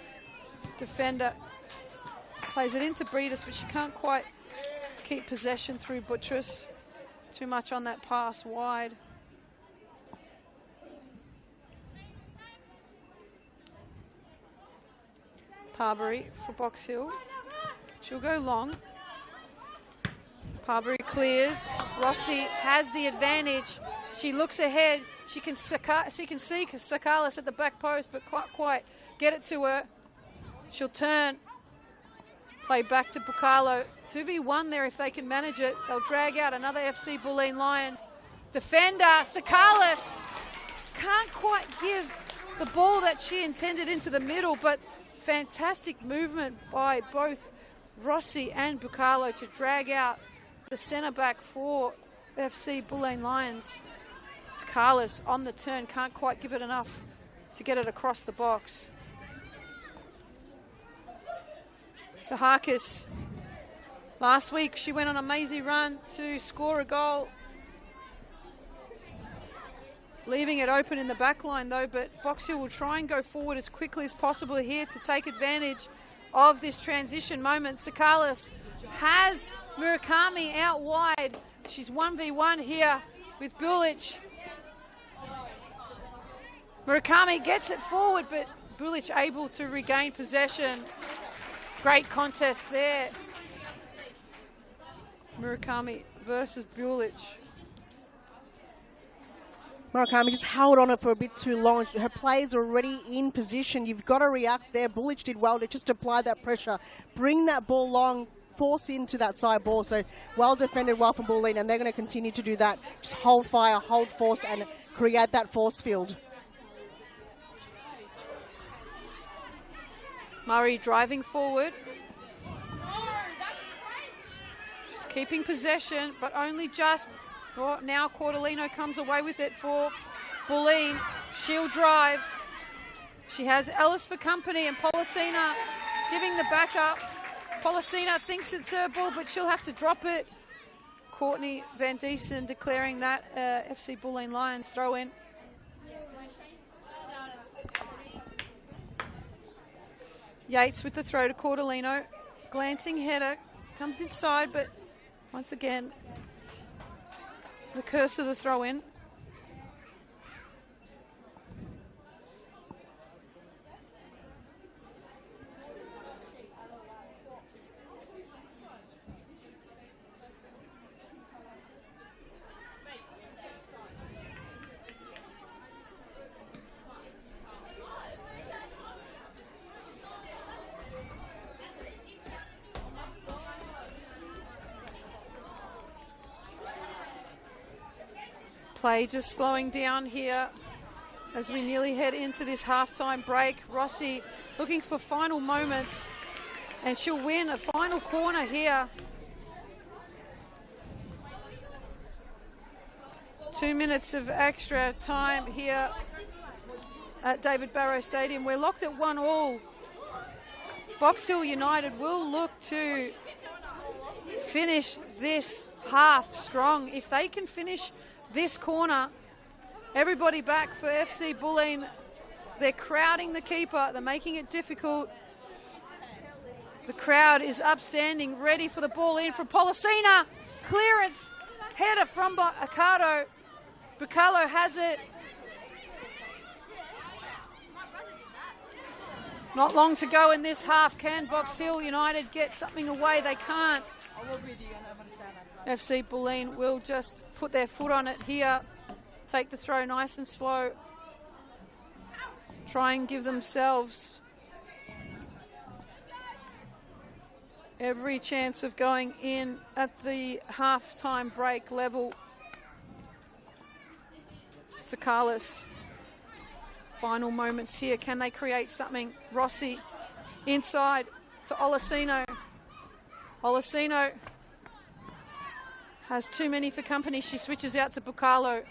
defender. Plays it into Breedis, but she can't quite keep possession through Buttress. Too much on that pass wide. Parbury for Box Hill. She'll go long. Parbury clears. Rossi has the advantage. She looks ahead. She can see Sakalis at the back post, but can't quite get it to her. She'll turn. Play back to Bucalo. 2v1 there if they can manage it. They'll drag out another FC Bulleen Lions. Defender, Sakalis. Can't quite give the ball that she intended into the middle, but fantastic movement by both Rossi and Bucalo to drag out the centre back for FC Bulleen Lions. Sakalis on the turn, can't quite give it enough to get it across the box. To Harkis. Last week she went on a mazy run to score a goal. Leaving it open in the back line though, but Box Hill will try and go forward as quickly as possible here to take advantage of this transition moment. Sakalis has Murakami out wide. She's 1v1 here with Bullich. Murakami gets it forward, but Bullich able to regain possession. Great contest there. Murakami versus Bullich. Murakami just held on it for a bit too long. Her players are already in position. You've got to react there. Bullich did well to just apply that pressure, bring that ball long, force into that side ball. So well defended, well from Bulleen, and they're going to continue to do that. Just hold fire, hold force, and create that force field. Murray driving forward. She's keeping possession, but only just. Well, now Cordolino comes away with it for Bulleen. She'll drive. She has Ellis for company and Policina giving the backup. Policina thinks it's her ball, but she'll have to drop it. Courtney Van Diesen declaring that FC Bulleen Lions throw in. Yates with the throw to Cordolino. Glancing header. Comes inside, but once again, the curse of the throw in. Play just slowing down here as we nearly head into this halftime break. Rossi looking for final moments, and she'll win a final corner here. 2 minutes of extra time here at David Barrow Stadium. We're locked at 1-1. Box Hill United will look to finish this half strong. If they can finish this corner, everybody back for FC Bulleen. They're crowding the keeper. They're making it difficult. The crowd is upstanding, ready for the ball in from Policina. Clearance, header from Accardo. Bucalo has it. Not long to go in this half. Can Box Hill United get something away? They can't. FC Bulleen will just put their foot on it here. Take the throw nice and slow. Try and give themselves every chance of going in at the half-time break level. Sakalis. Final moments here. Can they create something? Rossi inside to Olasino. Olasino has too many for company. She switches out to Bucalo.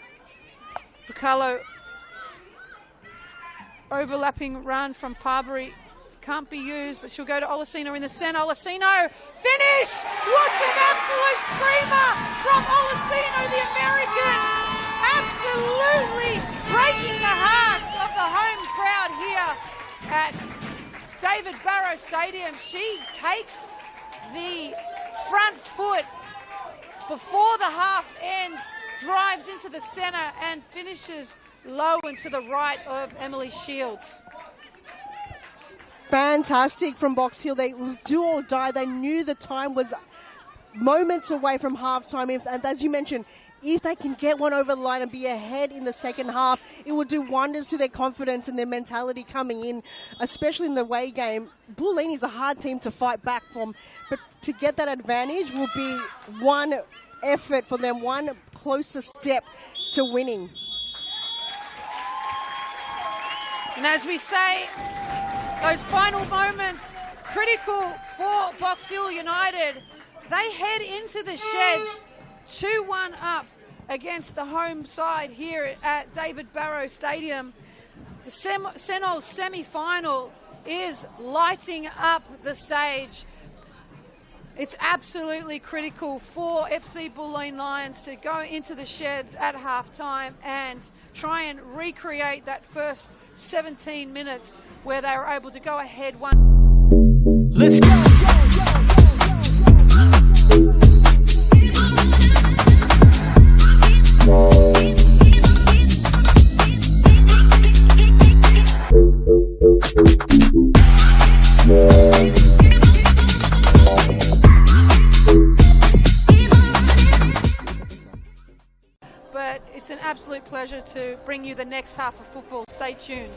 Bucalo overlapping run from Parbury. Can't be used, but she'll go to Olasino in the centre. Olasino, finish! What an absolute screamer from Olasino, the American. Absolutely breaking the hearts of the home crowd here at David Barrow Stadium. She takes the front foot before the half ends, drives into the centre and finishes low and to the right of Emily Shields. Fantastic from Box Hill. It was do or die. They knew the time was moments away from halftime. And as you mentioned, if they can get one over the line and be ahead in the second half, it will do wonders to their confidence and their mentality coming in, especially in the away game. Bulleen is a hard team to fight back from, but to get that advantage will be one effort for them, one closer step to winning. And as we say, those final moments, critical for Box Hill United. They head into the sheds 2-1 up against the home side here at David Barrow Stadium. The Senol semi-final is lighting up the stage. It's absolutely critical for FC Bulleen Lions to go into the sheds at halftime and try and recreate that first 17 minutes where they were able to go ahead one. Let's go. But it's an absolute pleasure to bring you the next half of football. Stay tuned.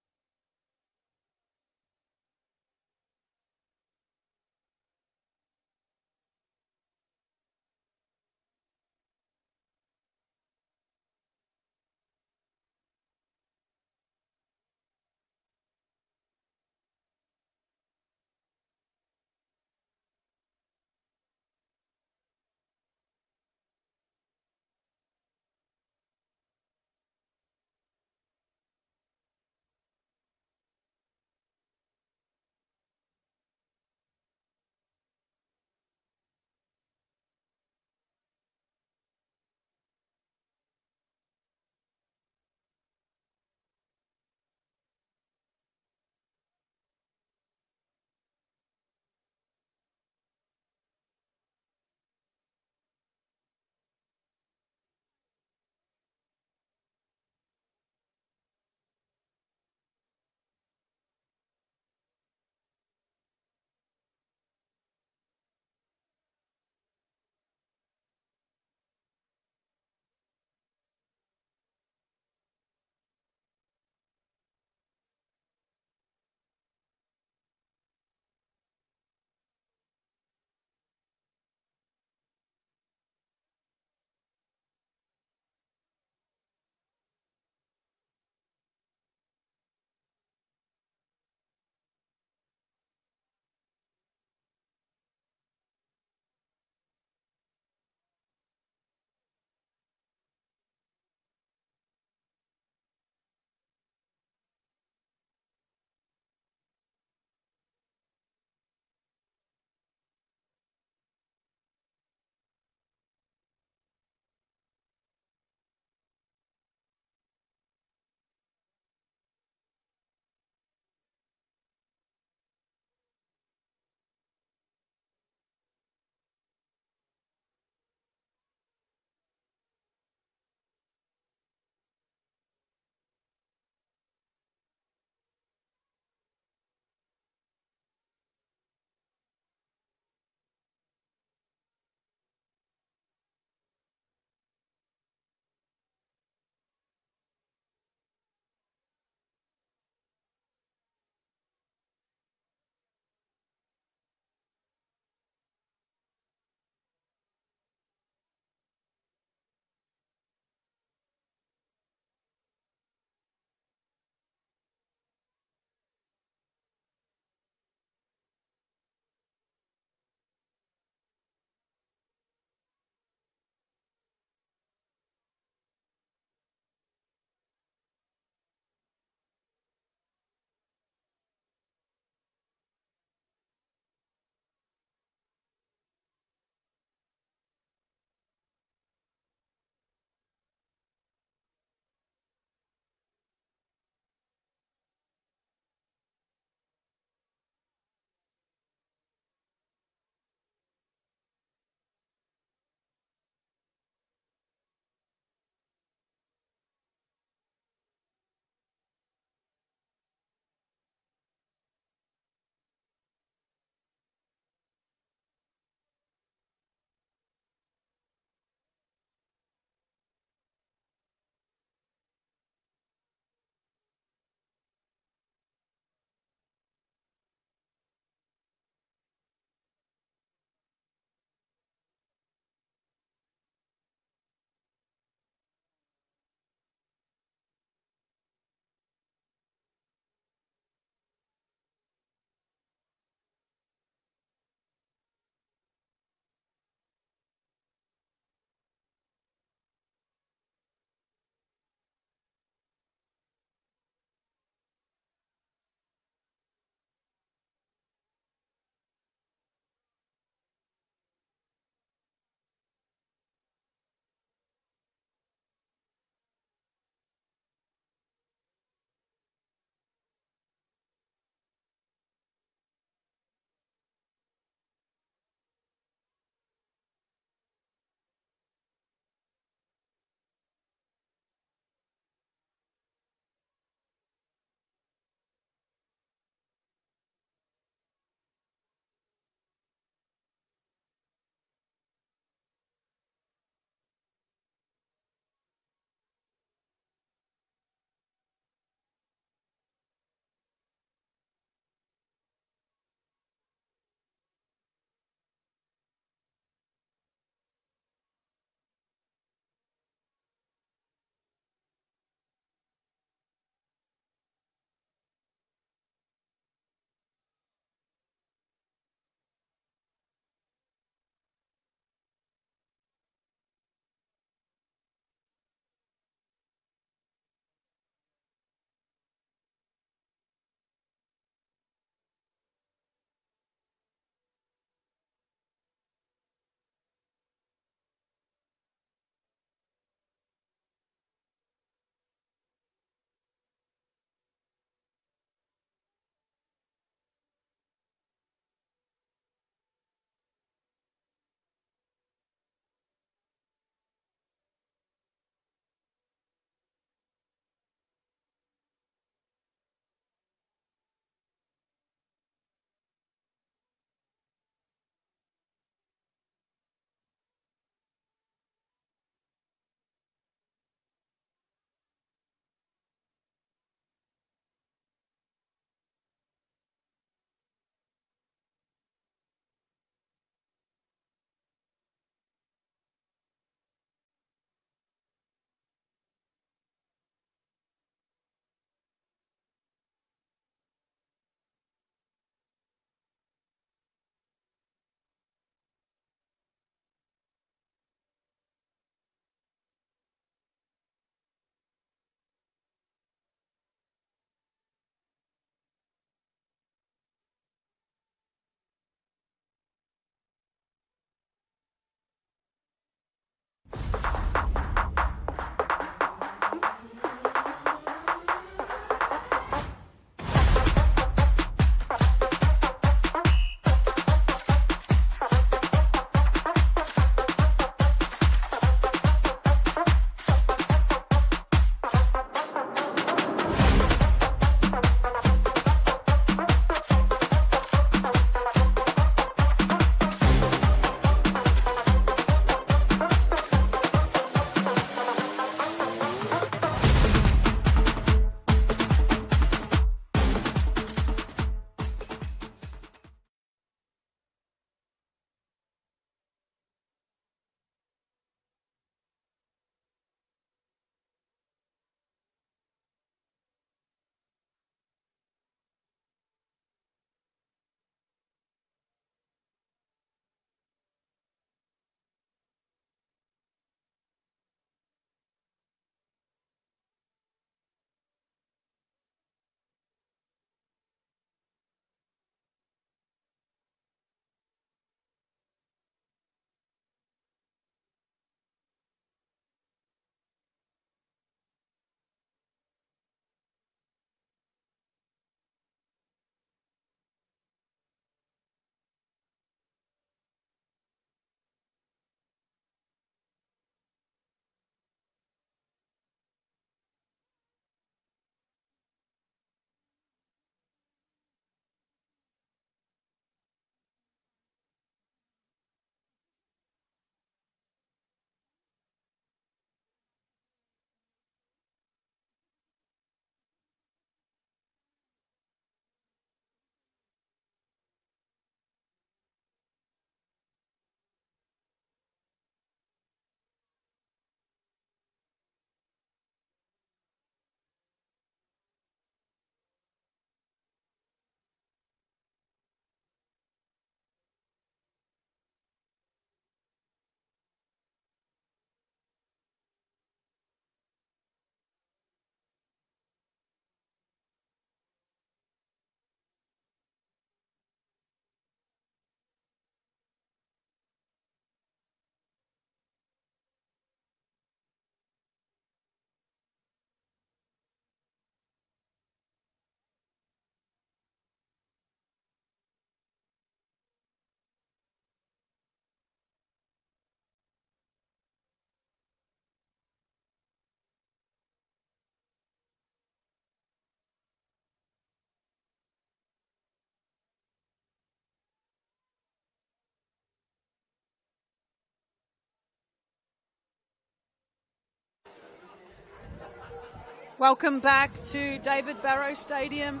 Welcome back to David Barrow Stadium.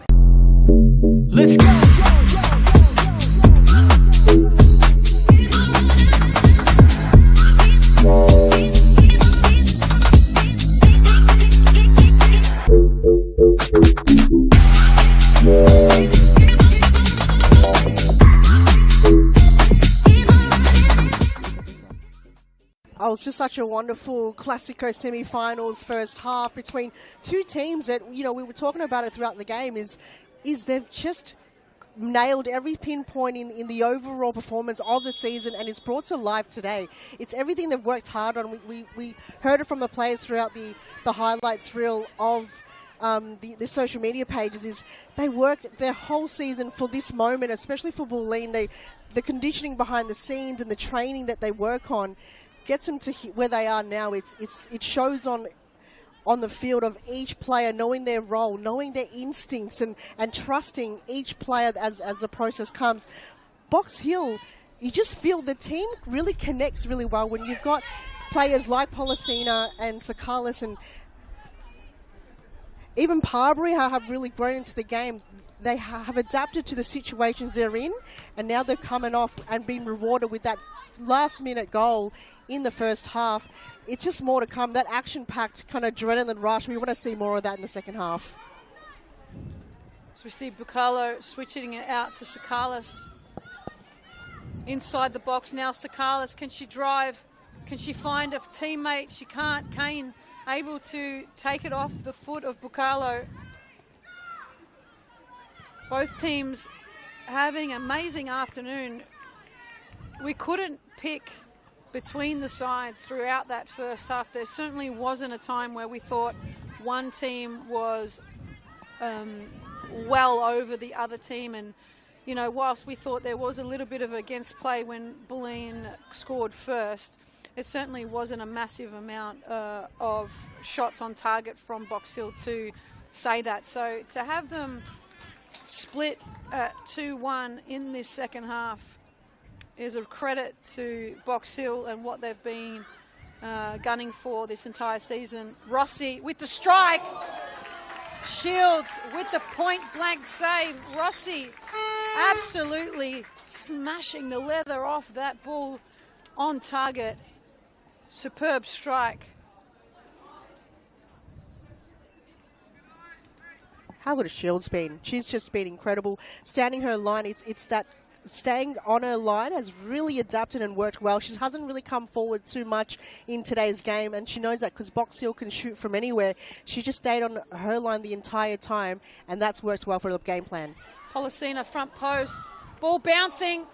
Let's go. Oh, it's just such a wonderful Classico semi-finals first half between two teams that, we were talking about it throughout the game, is they've just nailed every pinpoint in the overall performance of the season, and it's brought to life today. It's everything they've worked hard on. We heard it from the players throughout the highlights reel of the social media pages. Is they work their whole season for this moment, especially for Bulleen. The conditioning behind the scenes and the training that they work on gets them to where they are now. It shows on the field of each player knowing their role, knowing their instincts, and trusting each player as the process comes. Box Hill, you just feel the team really connects really well when you've got players like Policina and Sakalis, and even Parbury have really grown into the game. They have adapted to the situations they're in, and now they're coming off and being rewarded with that last-minute goal in the first half. It's just more to come. That action-packed kind of adrenaline rush, we want to see more of that in the second half. So we see Bucalo switching it out to Sakalis. Inside the box now, Sakalis. Can she drive? Can she find a teammate? She can't. Kane able to take it off the foot of Bucalo. Both teams having an amazing afternoon. We couldn't pick between the sides throughout that first half. There certainly wasn't a time where we thought one team was well over the other team. And, whilst we thought there was a little bit of against play when Bulleen scored first, it certainly wasn't a massive amount of shots on target from Box Hill to say that. So to have them split at 2-1 in this second half is a credit to Box Hill and what they've been gunning for this entire season. Rossi with the strike. Shields with the point-blank save. Rossi absolutely smashing the leather off that ball on target. Superb strike. How good has Shields been? She's just been incredible. Standing her line, it's that staying on her line has really adapted and worked well. She hasn't really come forward too much in today's game, and she knows that because Box Hill can shoot from anywhere. She just stayed on her line the entire time, and that's worked well for the game plan. Policina front post. Ball bouncing.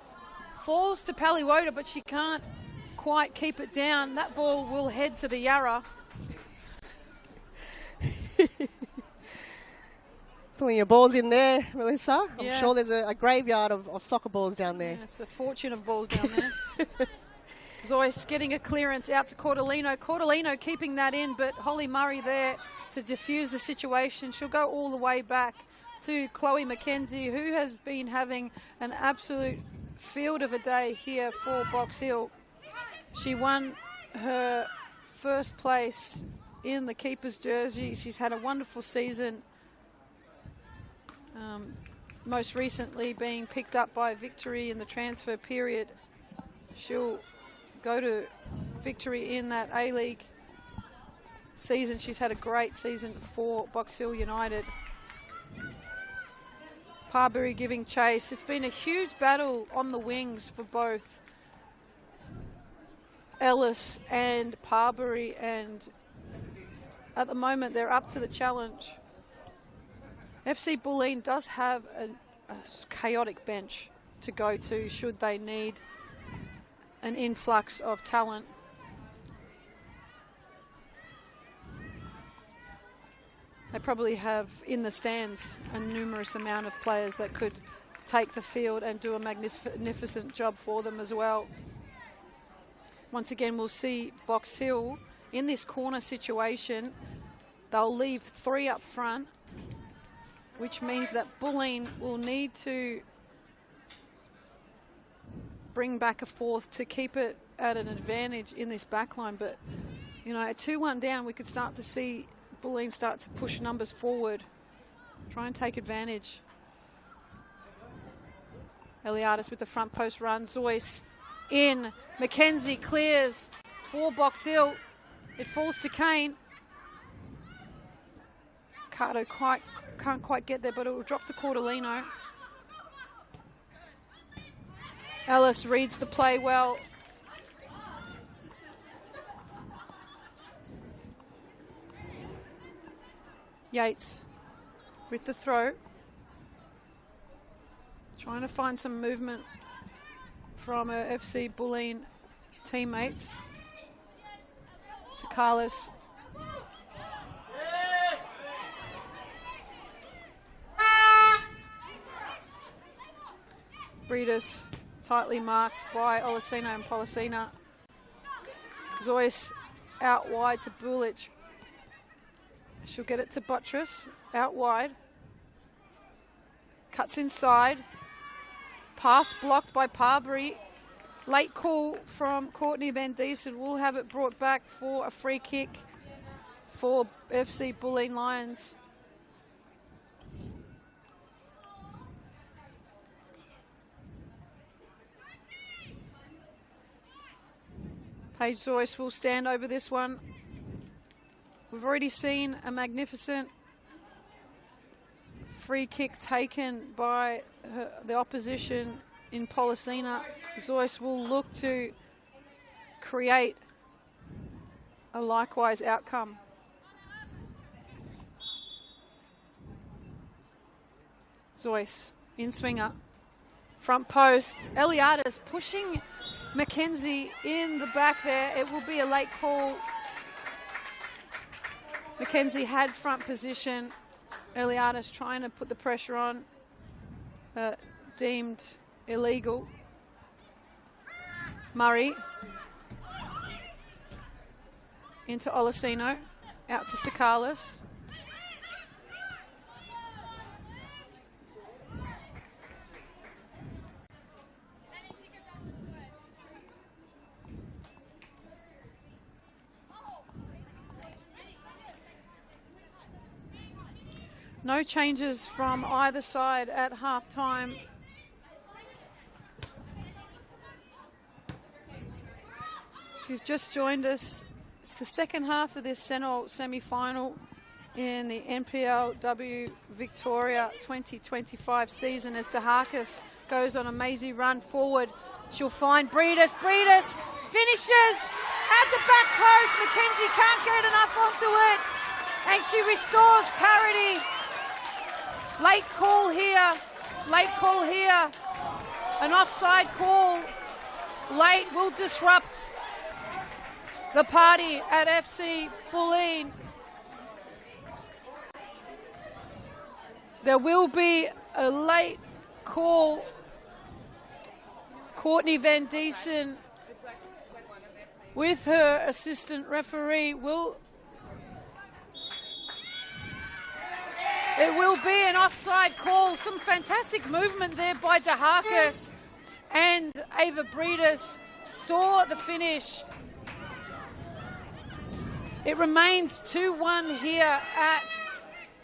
Falls to Paliwota, but she can't quite keep it down. That ball will head to the Yarra. Pulling your balls in there, Melissa. Yeah. I'm sure there's a graveyard of soccer balls down there. Yeah, it's a fortune of balls down there. Zoyce getting a clearance out to Cordellino. Cordellino keeping that in, but Holly Murray there to diffuse the situation. She'll go all the way back to Chloe McKenzie, who has been having an absolute field of a day here for Box Hill. She won her first place in the keeper's jersey. She's had a wonderful season. Most recently being picked up by Victory in the transfer period. She'll go to Victory in that A-League season. She's had a great season for Box Hill United. Parbury giving chase. It's been a huge battle on the wings for both Ellis and Parbury, and at the moment they're up to the challenge. FC Bulleen does have a chaotic bench to go to should they need an influx of talent. They probably have in the stands a numerous amount of players that could take the field and do a magnificent job for them as well. Once again, we'll see Box Hill in this corner situation. They'll leave three up front, which means that Bulleen will need to bring back a fourth to keep it at an advantage in this back line. But, at 2-1 down, we could start to see Bulleen start to push numbers forward. Try and take advantage. Eliadis with the front post run. Zoyce in. McKenzie clears for Box Hill. It falls to Kane. Cardo can't quite get there, but it will drop to Cordellino. Ellis reads the play well. Yates with the throw. Trying to find some movement from her FC Bulleen teammates. Sakalis. Breeders tightly marked by Olasina and Polisina. Zoyce out wide to Bulich. She'll get it to Buttress, out wide. Cuts inside. Path blocked by Parbury. Late call from Courtney Van Diesen. Will have it brought back for a free kick for FC Bulleen Lions. Paige Zoyce will stand over this one. We've already seen a magnificent free kick taken by the opposition in Polisina. Zoyce will look to create a likewise outcome. Zoyce in swinger. Front post. Eliadis pushing McKenzie in the back there. It will be a late call. McKenzie had front position. Eliadis trying to put the pressure on. Deemed illegal. Murray. Into Olasino. Out to Sakalis. No changes from either side at halftime. If you've just joined us, it's the second half of this Senol semi-final in the NPLW Victoria 2025 season as Dahakis goes on a mazy run forward. She'll find Breedis. Breedis finishes at the back post. McKenzie can't get enough onto it. And she restores parity. Late call here. Late call here. An offside call. Late will disrupt the party at FC Bulleen. There will be a late call. Courtney Van Diesen with her assistant referee will... It will be an offside call. Some fantastic movement there by Dahakis, and Ava Breedis saw the finish. It remains 2-1 here at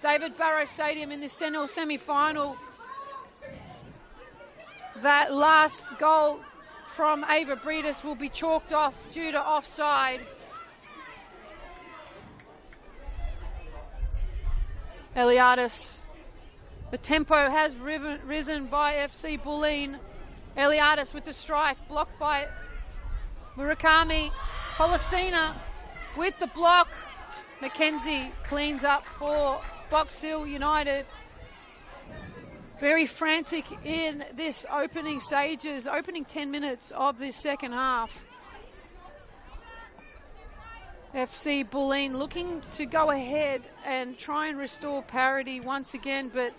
David Barrow Stadium in the Senil semi-final. That last goal from Ava Breedis will be chalked off due to offside. Eliadis. The tempo has risen by FC Bulleen. Eliadis with the strike, blocked by Murakami. Polisina with the block. McKenzie cleans up for Box Hill United. Very frantic in this opening stages, opening 10 minutes of this second half. FC Bulleen looking to go ahead and try and restore parity once again, but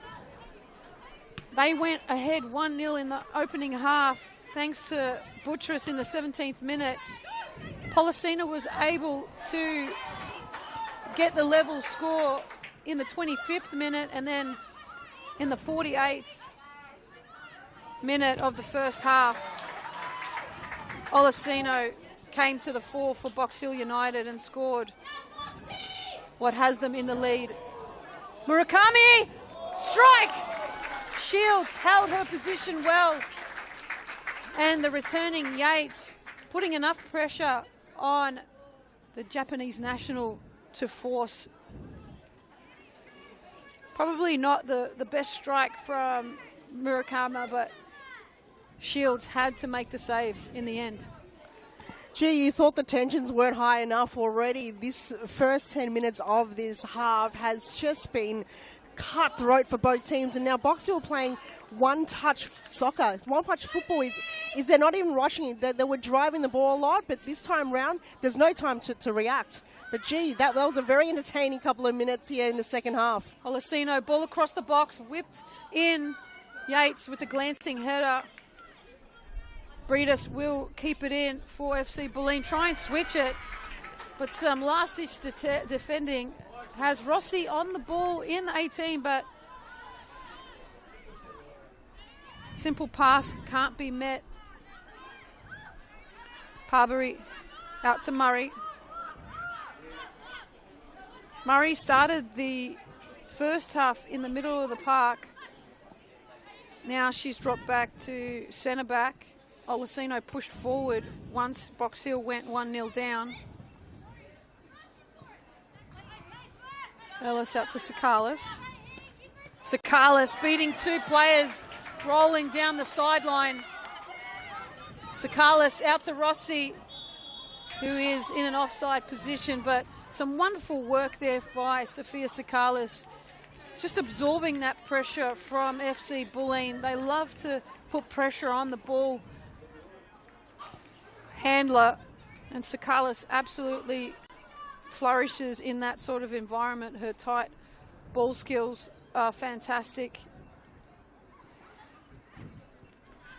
they went ahead 1-0 in the opening half thanks to Buttress in the 17th minute. Polisina was able to get the level score in the 25th minute, and then in the 48th minute of the first half, Olasino came to the fore for Box Hill United and scored. what has them in the lead. Murakami, strike! Shields held her position well. And the returning Yates putting enough pressure on the Japanese national to force. Probably not the best strike from Murakami, but Shields had to make the save in the end. Gee, you thought the tensions weren't high enough already. This first 10 minutes of this half has just been cutthroat for both teams, and now Box Hill playing one-touch soccer. One-touch football is they're not even rushing. They were driving the ball a lot, but this time round, there's no time to react. But gee, that was a very entertaining couple of minutes here in the second half. Olasino, ball across the box, whipped in. Yates with the glancing header. Breedis will keep it in for FC Bulleen. Try and switch it, but some last-ditch defending has Rossi on the ball in the 18, but simple pass can't be met. Parbury out to Murray. Murray started the first half in the middle of the park. Now she's dropped back to centre back. Olasino pushed forward once Box Hill went 1-0 down. Ellis out to Sakalis. Sakalis beating two players, rolling down the sideline. Sakalis out to Rossi, who is in an offside position, but some wonderful work there by Sophia Sakalis, just absorbing that pressure from FC Bulleen. They love to put pressure on the ball handler, and Sakalis absolutely flourishes in that sort of environment. Her tight ball skills are fantastic.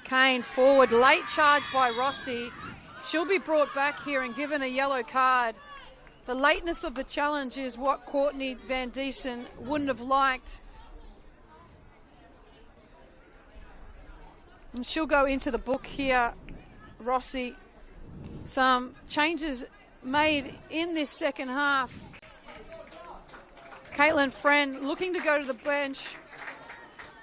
Kane forward, late charge by Rossi. She'll be brought back here and given a yellow card. The lateness of the challenge is what Courtney Van Diesen wouldn't have liked. And she'll go into the book here, Rossi. Some changes made in this second half. Caitlin Friend looking to go to the bench,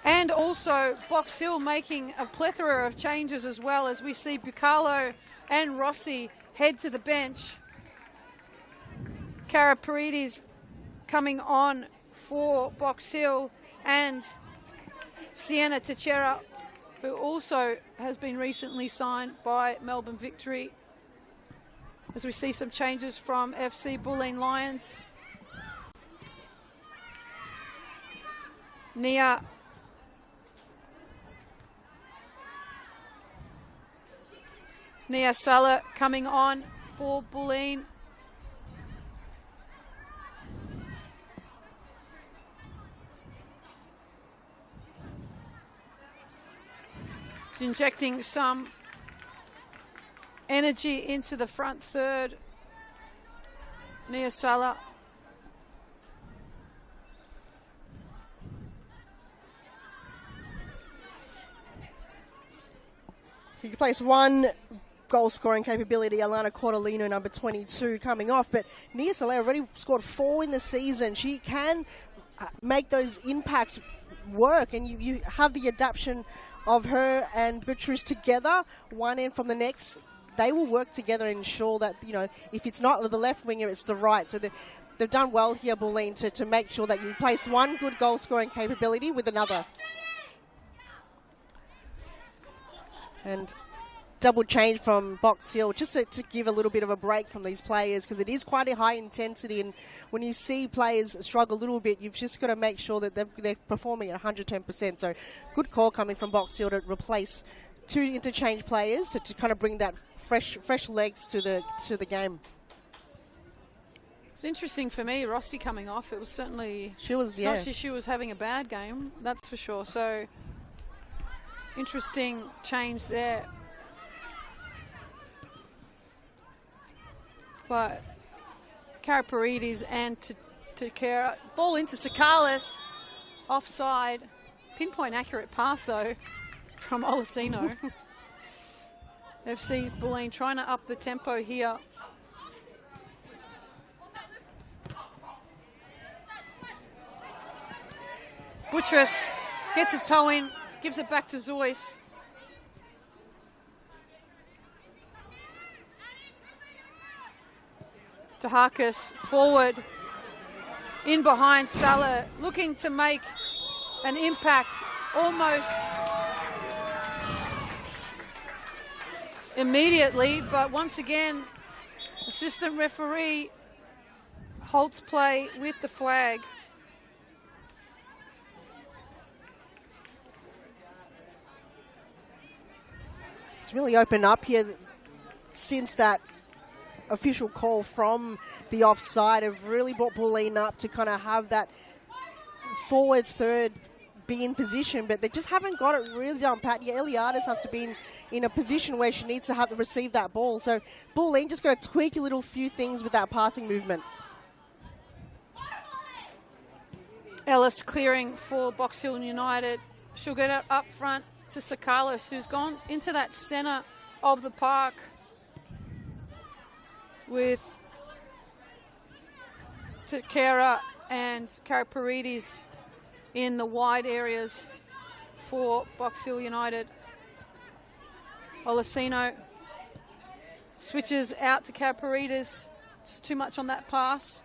and also Box Hill making a plethora of changes as well, as we see Bucalo and Rossi head to the bench. Cara Paredes coming on for Box Hill, and Sienna Teixeira, who also has been recently signed by Melbourne Victory. As we see some changes from FC Bulleen Lions. Nia Sala coming on for Bulleen. Injecting some energy into the front third. Nia Sala. So you place one goal scoring capability, Alana Cortolino, number 22, coming off, but Nia Sala already scored 4 in the season. She can make those impacts work, and you have the adaptation of her and Beatrice together, one end from the next. They will work together and ensure that, you know, if it's not the left winger, it's the right. So they've done well here, Bulleen, to make sure that you place one good goal scoring capability with another. And double change from Box Hill, just to give a little bit of a break from these players, because it is quite a high intensity, and when you see players struggle a little bit, you've just got to make sure that they're performing at 110%. So good call coming from Box Hill to replace 2 interchange players to kind of bring that fresh legs to the game. It's interesting for me, Rossi coming off. It was certainly... She was, not she was having a bad game, that's for sure. So, interesting change there. But Cara Paredes and Teixeira, ball into Sakalis, offside. Pinpoint accurate pass though from Olasino. FC Bulleen trying to up the tempo here. Buttress gets a toe in, gives it back to Zoyce. Tahakas forward, in behind Salah, looking to make an impact almost immediately, but once again, assistant referee halts play with the flag. It's really opened up here since that official call from the offside. Have really brought Bulleen up to kind of have that forward third be in position, but they just haven't got it really down pat. Yeah, Eliades has to be in a position where she needs to have to receive that ball. So Bulleen just got to tweak a little few things with that passing movement. Ellis clearing for Box Hill United. She'll get it up front to Sakalis, who's gone into that centre of the park with Takera and Karaparides in the wide areas for Box Hill United. Olasino switches out to Karaparides. Just too much on that pass.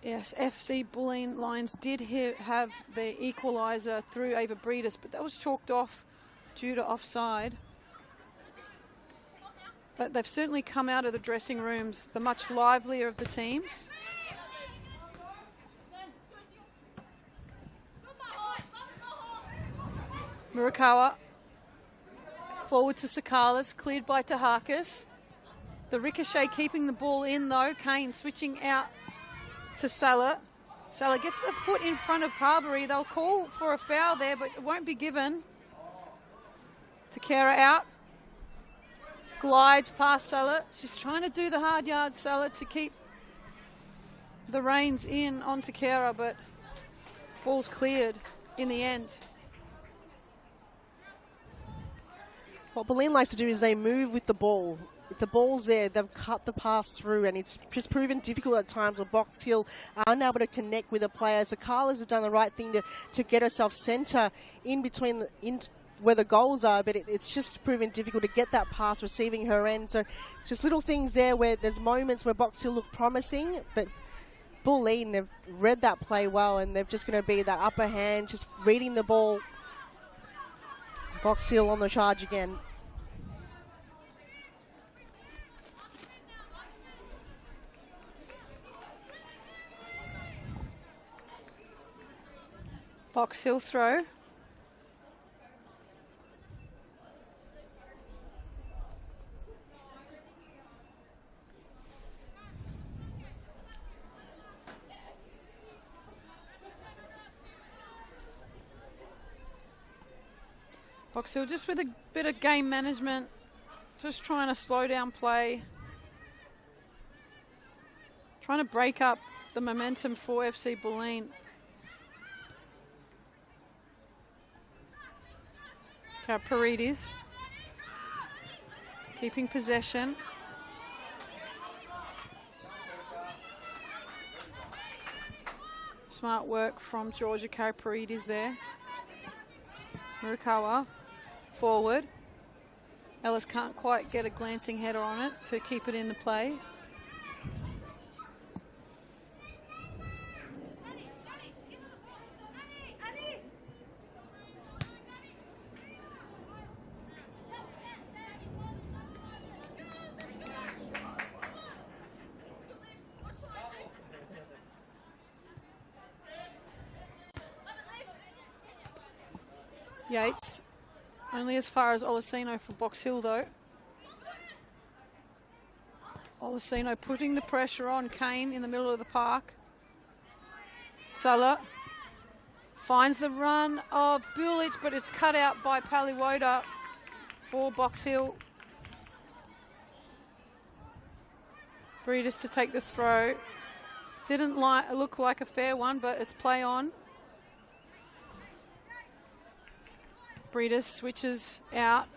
Yes, FC Bulleen Lions did have the equalizer through Ava Breedis, but that was chalked off due to offside. But they've certainly come out of the dressing rooms the much livelier of the teams. Murakawa forward to Sakalis, cleared by Tahakas. The ricochet keeping the ball in though. Kane switching out to Salah. Salah gets the foot in front of Parbury. They'll call for a foul there, but it won't be given. Takera out. Glides past Salah. She's trying to do the hard yard, Salah, to keep the reins in on Takera, but ball's cleared in the end. What Bulleen likes to do is they move with the ball. If the ball's there, they've cut the pass through, and it's just proven difficult at times where Box Hill are unable to connect with the players. So Carla's have done the right thing to get herself centre in between where the goals are, but it's just proven difficult to get that pass receiving her end. So just little things there where there's moments where Box Hill look promising, but Bulleen have read that play well, and they're just going to be that upper hand, just reading the ball. Box Hill on the charge again. Box Hill throw. Box Hill just with a bit of game management, just trying to slow down play, trying to break up the momentum for FC Bulleen. Paredes keeping possession. Smart work from Georgia Paredes there. Murakawa forward. Ellis can't quite get a glancing header on it to keep it in the play. Yates, only as far as Olasino for Box Hill though. Olasino putting the pressure on Kane in the middle of the park. Salah finds the run of Bullich, but it's cut out by Paliwoda for Box Hill. Breeders to take the throw. Didn't look like a fair one, but it's play on. Breeders switches out.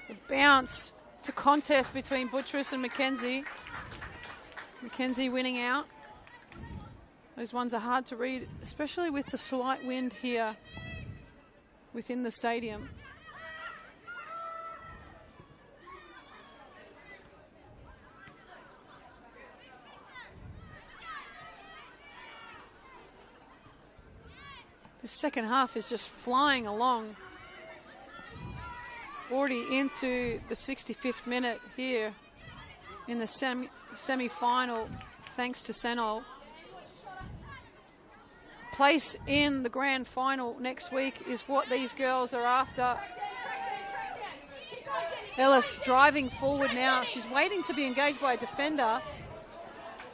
The bounce. It's a contest between Buttress and McKenzie. McKenzie winning out. Those ones are hard to read, especially with the slight wind here within the stadium. The second half is just flying along. Already into the 65th minute here in the semi-final, thanks to Senol. Place in the grand final next week is what these girls are after. Ellis driving forward now. She's waiting to be engaged by a defender.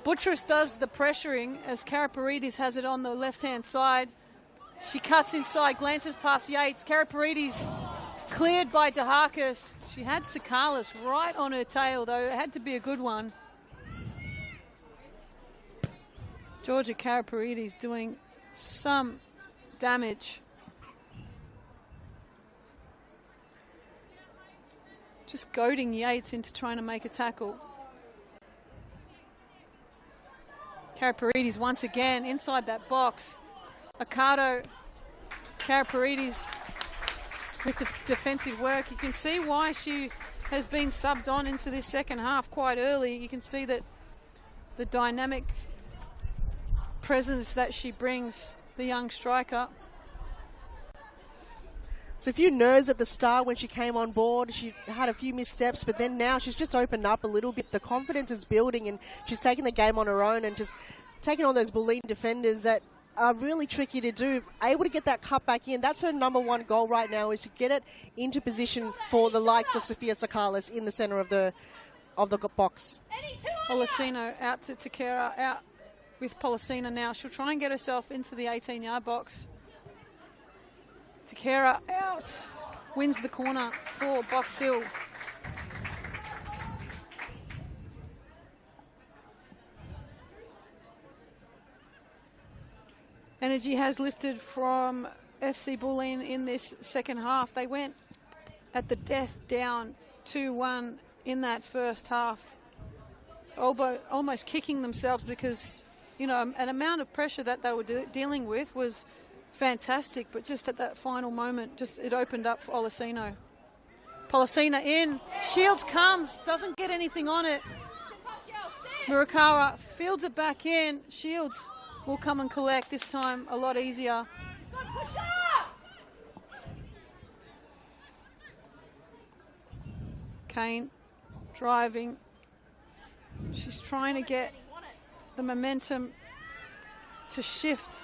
Buttress does the pressuring as Karaparides has it on the left-hand side. She cuts inside, glances past Yates. Karaparides cleared by Dahakis. She had Sakalis right on her tail, though. It had to be a good one. Georgia Karaparides doing some damage. Just goading Yates into trying to make a tackle. Karaparides once again inside that box. Ocado, Karaparides with the defensive work. You can see why she has been subbed on into this second half quite early. You can see that the dynamic presence that she brings, the young striker. So a few nerves at the start when she came on board. She had a few missteps, but then now she's just opened up a little bit. The confidence is building, and she's taking the game on her own and just taking on those Bulleen defenders that are really tricky to do. Able to get that cut back in. That's her number one goal right now, is to get it into position for the likes of Sofia Sakalis in the centre of the box. Policino out to Takera, out with Policina now. She'll try and get herself into the 18-yard box. Takera out, wins the corner for Box Hill. Energy has lifted from FC Bulleen in this second half. They went at the death down 2-1 in that first half. Almost kicking themselves because, you know, an amount of pressure that they were dealing with was fantastic, but just at that final moment, just it opened up for Olasino. Policina in, Shields comes, doesn't get anything on it. Murakawa fields it back in, Shields will come and collect, this time a lot easier. Kane driving. She's trying to get the momentum to shift.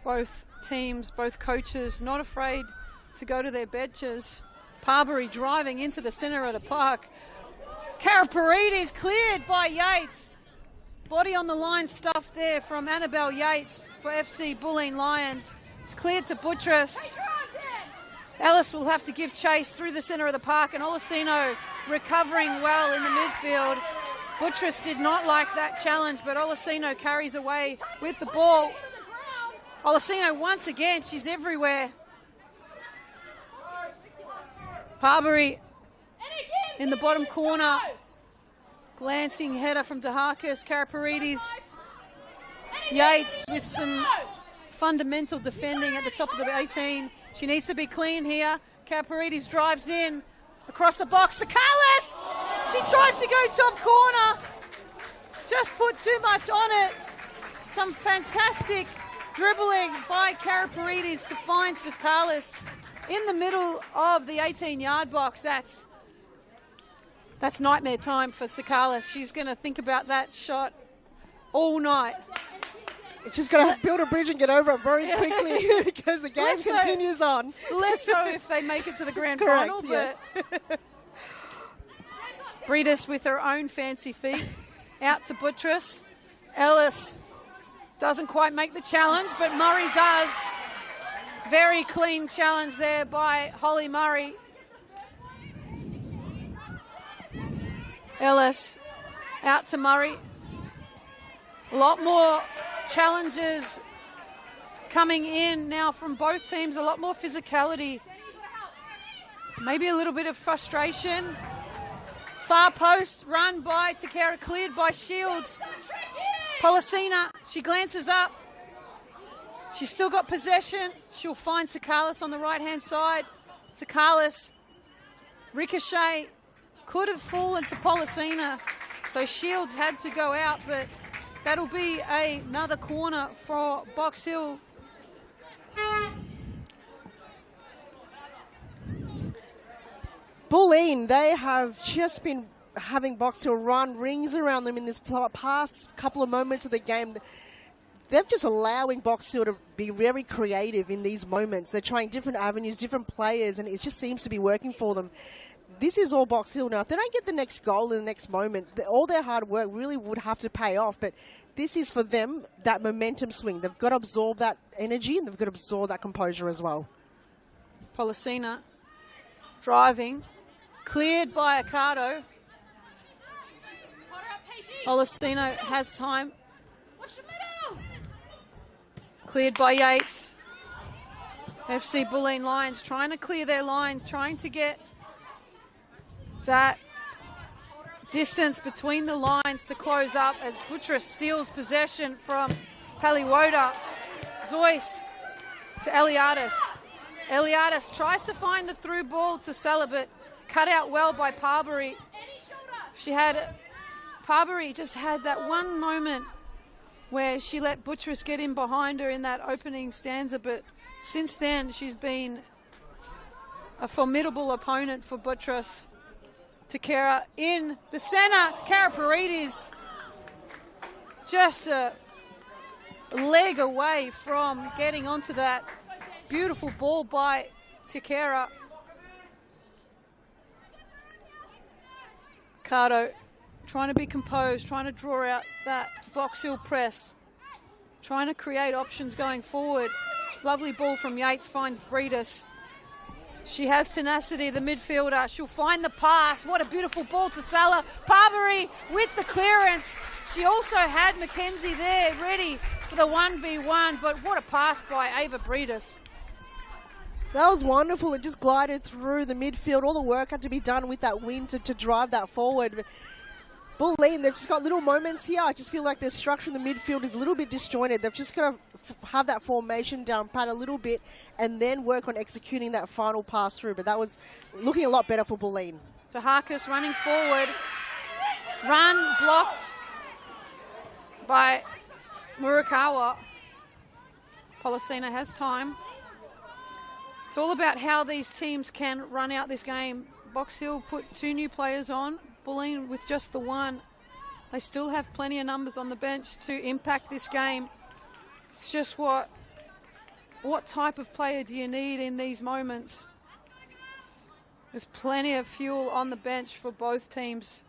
Both teams, both coaches, not afraid to go to their benches. Parbury driving into the centre of the park. Karaparides cleared by Yates. Body on the line stuff there from Annabelle Yates for FC Bulleen Lions. It's cleared to Buttress. Ellis will have to give chase through the centre of the park, and Olasino recovering well in the midfield. Buttress did not like that challenge, but Olasino carries away with the ball. Olasino once again, she's everywhere. Parbury in the bottom corner. Glancing header from Dahakis. Karaparides. Yates with some fundamental defending at the top of the 18. She needs to be clean here. Karaparides drives in across the box. Sakalis! She tries to go top corner. Just put too much on it. Some fantastic dribbling by Karaparides to find Sakalis in the middle of the 18-yard box. That's nightmare time for Sakalis. She's going to think about that shot all night. She's got to build a bridge and get over it very quickly because the game continues on. Less so if they make it to the grand final. Yes. But Breedis with her own fancy feet out to Buttress. Ellis doesn't quite make the challenge, but Murray does. Very clean challenge there by Holly Murray. Ellis out to Murray. A lot more challenges coming in now from both teams, a lot more physicality. Maybe a little bit of frustration. Far post run by Takera, cleared by Shields. Policina, she glances up. She's still got possession. She'll find Sakalis on the right-hand side. Sakalis, ricochet, could have fallen to Policina. So Shields had to go out, but that'll be another corner for Box Hill. Bulleen, they have just been having Box Hill run rings around them in this past couple of moments of the game. They're just allowing Box Hill to be very creative in these moments. They're trying different avenues, different players, and it just seems to be working for them. This is all Box Hill now. If they don't get the next goal in the next moment, all their hard work really would have to pay off. But this is for them, that momentum swing. They've got to absorb that energy, and they've got to absorb that composure as well. Policina driving, cleared by Accardo. Policina has time. Cleared by Yates. FC Bulleen Lions trying to clear their line, trying to get that distance between the lines to close up as Buttress steals possession from Paliwoda. Zoyce to Eliadis. Eliadis tries to find the through ball to Celibate. Cut out well by Parbury. Parbury just had that one moment where she let Buttress get in behind her in that opening stanza, but since then she's been a formidable opponent for Buttress. Takera in the center. Karaparides just a leg away from getting onto that beautiful ball by Takera. Cardo trying to be composed, trying to draw out that Box Hill press, trying to create options going forward. Lovely ball from Yates, finds Breedis. She has tenacity, the midfielder. She'll find the pass. What a beautiful ball to Salah. Parbury with the clearance. She also had McKenzie there ready for the 1v1, but what a pass by Ava Breedis. That was wonderful. It just glided through the midfield. All the work had to be done with that wind to drive that forward. Bulleen, they've just got little moments here. I just feel like their structure in the midfield is a little bit disjointed. They've just got to have that formation down pat a little bit and then work on executing that final pass through. But that was looking a lot better for Bulleen. Tahakas running forward. Run blocked by Murakawa. Policina has time. It's all about how these teams can run out this game. Box Hill put 2 new players on. Bulleen with just the 1. They still have plenty of numbers on the bench to impact this game. It's just what type of player do you need in these moments? There's plenty of fuel on the bench for both teams.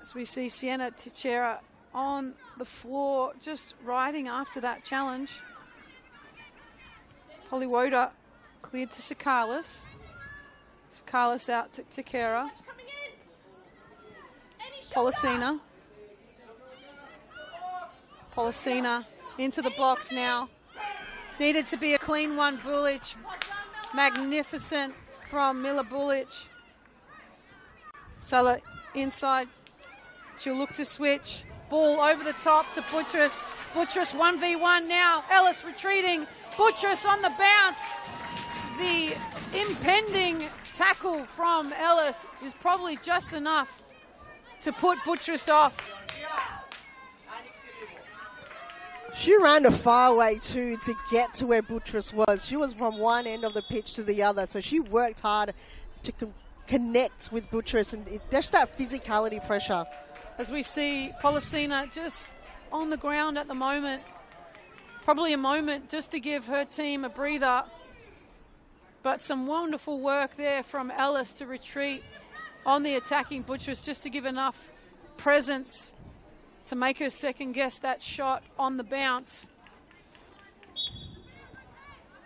As we see Sienna Tichera on the floor, just writhing after that challenge. Paliwoda cleared to Sakalis. Sakalis out to Takera. Policina. Policina into the box now. Needed to be a clean one, Bulic. Magnificent from Mila Bulic. Salah inside. She'll look to switch. Ball over the top to Buttress. Buttress 1v1 now. Ellis retreating. Buttress on the bounce. The impending tackle from Ellis is probably just enough to put Buttress off. She ran a far way too to get to where Buttress was. She was from one end of the pitch to the other, so she worked hard to connect with Buttress, and just that physicality pressure. As we see Policina just on the ground at the moment, probably a moment just to give her team a breather, but some wonderful work there from Ellis to retreat on the attacking Buttress just to give enough presence to make her second guess that shot on the bounce.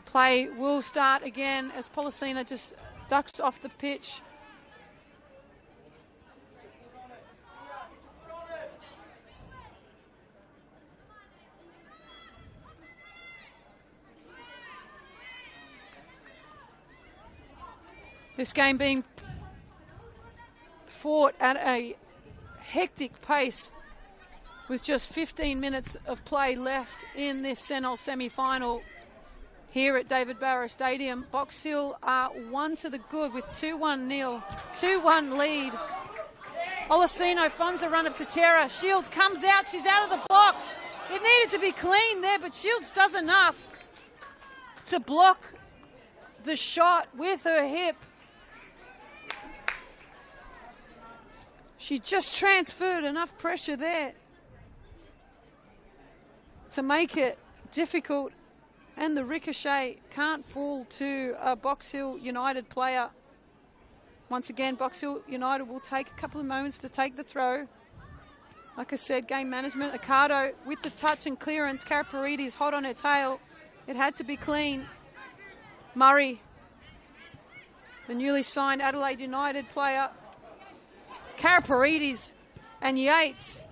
Play will start again as Policina just ducks off the pitch. This game being fought at a hectic pace with just 15 minutes of play left in this Senol semi-final here at David Barrow Stadium. Box Hill are 1 to the good with 2-1 lead. Olasino funds the run up to Tara. Shields comes out. She's out of the box. It needed to be clean there, but Shields does enough to block the shot with her hip. She just transferred enough pressure there to make it difficult, and the ricochet can't fall to a Box Hill United player. Once again, Box Hill United will take a couple of moments to take the throw. Like I said, game management. Ocado with the touch and clearance. Karaparides hot on her tail. It had to be clean. Murray, the newly signed Adelaide United player. Karaparides and Yates.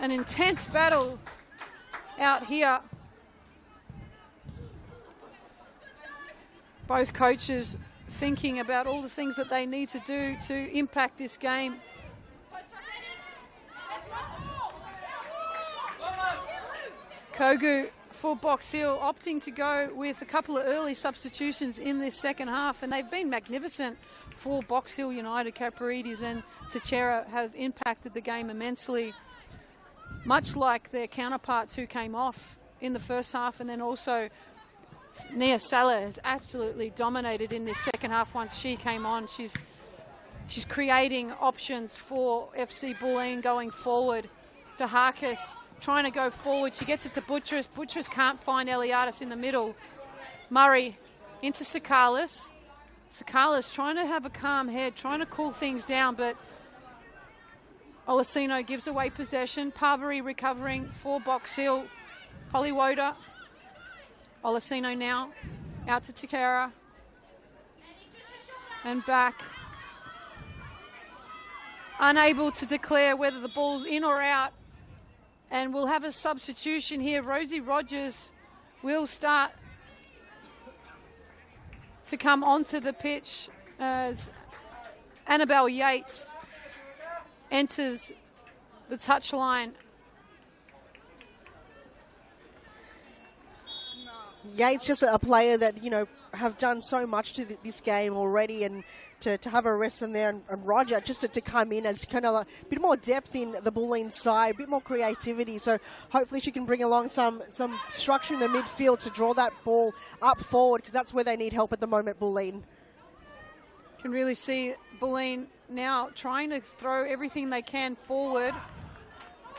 An intense battle out here. Both coaches thinking about all the things that they need to do to impact this game. Kogu for Box Hill opting to go with a couple of early substitutions in this second half, and they've been magnificent for Box Hill United. Karaparides and Teixeira have impacted the game immensely, much like their counterparts who came off in the first half, and then also Nia Salah has absolutely dominated in this second half. Once she came on, she's creating options for FC Bulleen going forward. To Harkis, trying to go forward. She gets it to Buttress. Buttress can't find Eliadis in the middle. Murray into Sakalis. Sakalis trying to have a calm head, trying to cool things down, but Olasino gives away possession. Parbury recovering for Box Hill. Poliwoda. Olasino now out to Takara and back. Unable to declare whether the ball's in or out, and we'll have a substitution here. Rosie Rogers will start to come onto the pitch as Annabelle Yates enters the touchline. Yates just a player that, you know, have done so much to this game already, and to have a rest in there, and Roger just to come in as kind of a bit more depth in the Bulleen side, a bit more creativity. So hopefully she can bring along some structure in the midfield to draw that ball up forward, because that's where they need help at the moment, Bulleen. Can really see Bulleen now trying to throw everything they can forward.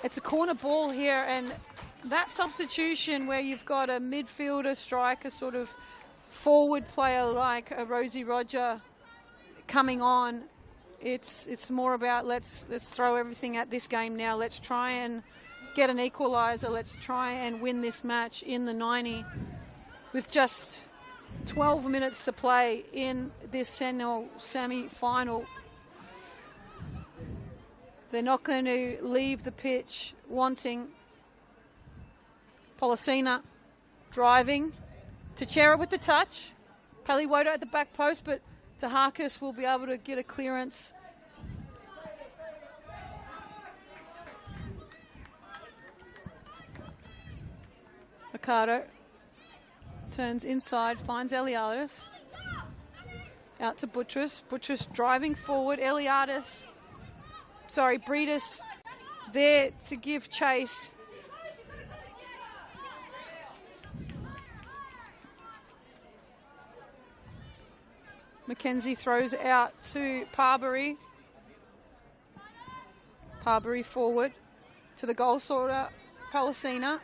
It's a corner ball here, and that substitution where you've got a midfielder, striker, sort of forward player like a Rosie Roger coming on, it's more about let's throw everything at this game now. Let's try and get an equalizer. Let's try and win this match in the 90 with just 12 minutes to play in this Senol semi-final. They're not going to leave the pitch wanting. Polisina driving. Teixeira with the touch. Paliwoda at the back post, but Taharkis will be able to get a clearance. Ocado turns inside, finds Eliadis. Out to Buttress. Buttress driving forward. Breedis there to give chase. Mackenzie throws out to Parbury. Parbury forward to the goal scorer, Polisina.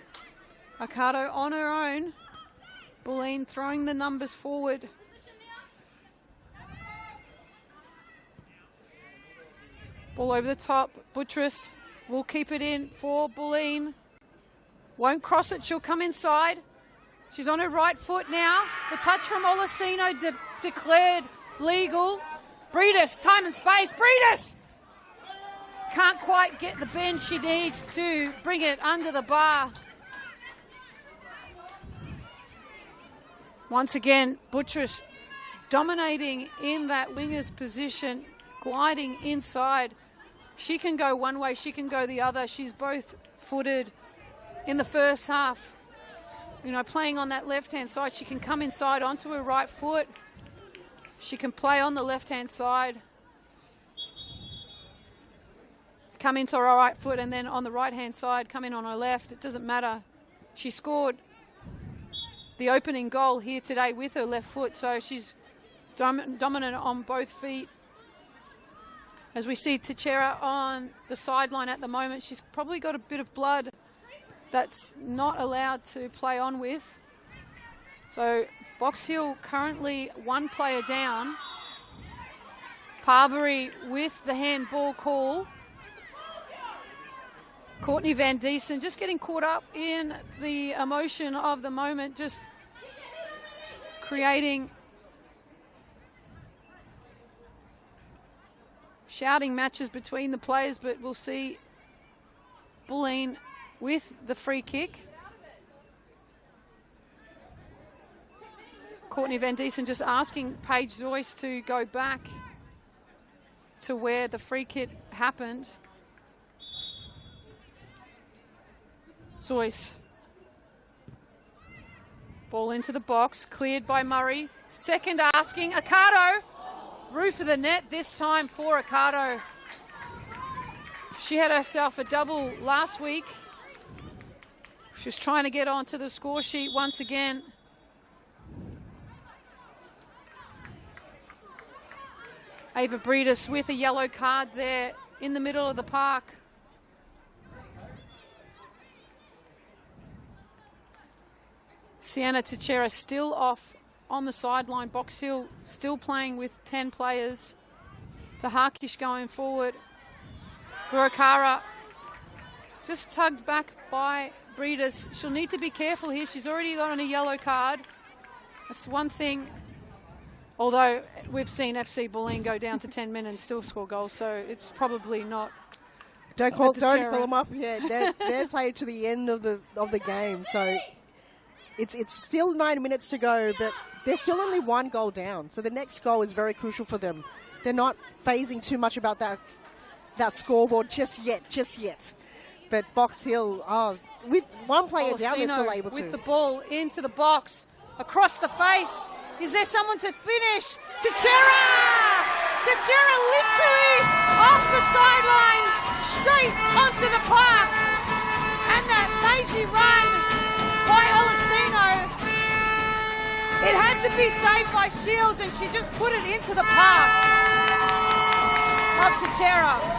Ocado on her own. Bulleen throwing the numbers forward. Ball over the top. Buttress will keep it in for Bulleen. Won't cross it. She'll come inside. She's on her right foot now. The touch from Olasino declared legal. Breedis, time and space. Breedis! Can't quite get the bend she needs to bring it under the bar. Once again, Buttress dominating in that winger's position, gliding inside. She can go one way, she can go the other. She's both footed in the first half. You know, playing on that left-hand side, she can come inside onto her right foot. She can play on the left-hand side, come into her right foot, and then on the right-hand side, come in on her left. It doesn't matter. She scored the opening goal here today with her left foot, so she's dominant on both feet. As we see Teixeira on the sideline at the moment, she's probably got a bit of blood that's not allowed to play on with. So Box Hill currently one player down. Parbury with the handball call. Courtney Van Diesen just getting caught up in the emotion of the moment, just creating shouting matches between the players, but we'll see Bulleen with the free kick. Courtney Van Diesen just asking Paige Joyce to go back to where the free kick happened. Joyce. Ball into the box, cleared by Murray. Second asking, Accardo. Roof of the net this time for Accardo. She had herself a double last week. She's trying to get onto the score sheet once again. Ava Breedis with a yellow card there in the middle of the park. Sienna Teixeira still off on the sideline. Box Hill still playing with 10 players. Tahakish going forward. Burakara just tugged back by Breedis. She'll need to be careful here. She's already got on a yellow card. That's one thing. Although we've seen FC Bulleen go down to 10 men and still score goals, so it's probably not. Don't call them off yet. They're played to the end of the game, so it's still 9 minutes to go, but they're still only one goal down. So the next goal is very crucial for them. They're not phasing too much about that scoreboard just yet. But Box Hill, with one player down, they're still able to. With the ball into the box, across the face. Is there someone to finish? Teixeira! Teixeira literally off the sideline, straight onto the park. And that lazy run by Olasino. It had to be saved by Shields, and she just put it into the park of Teixeira.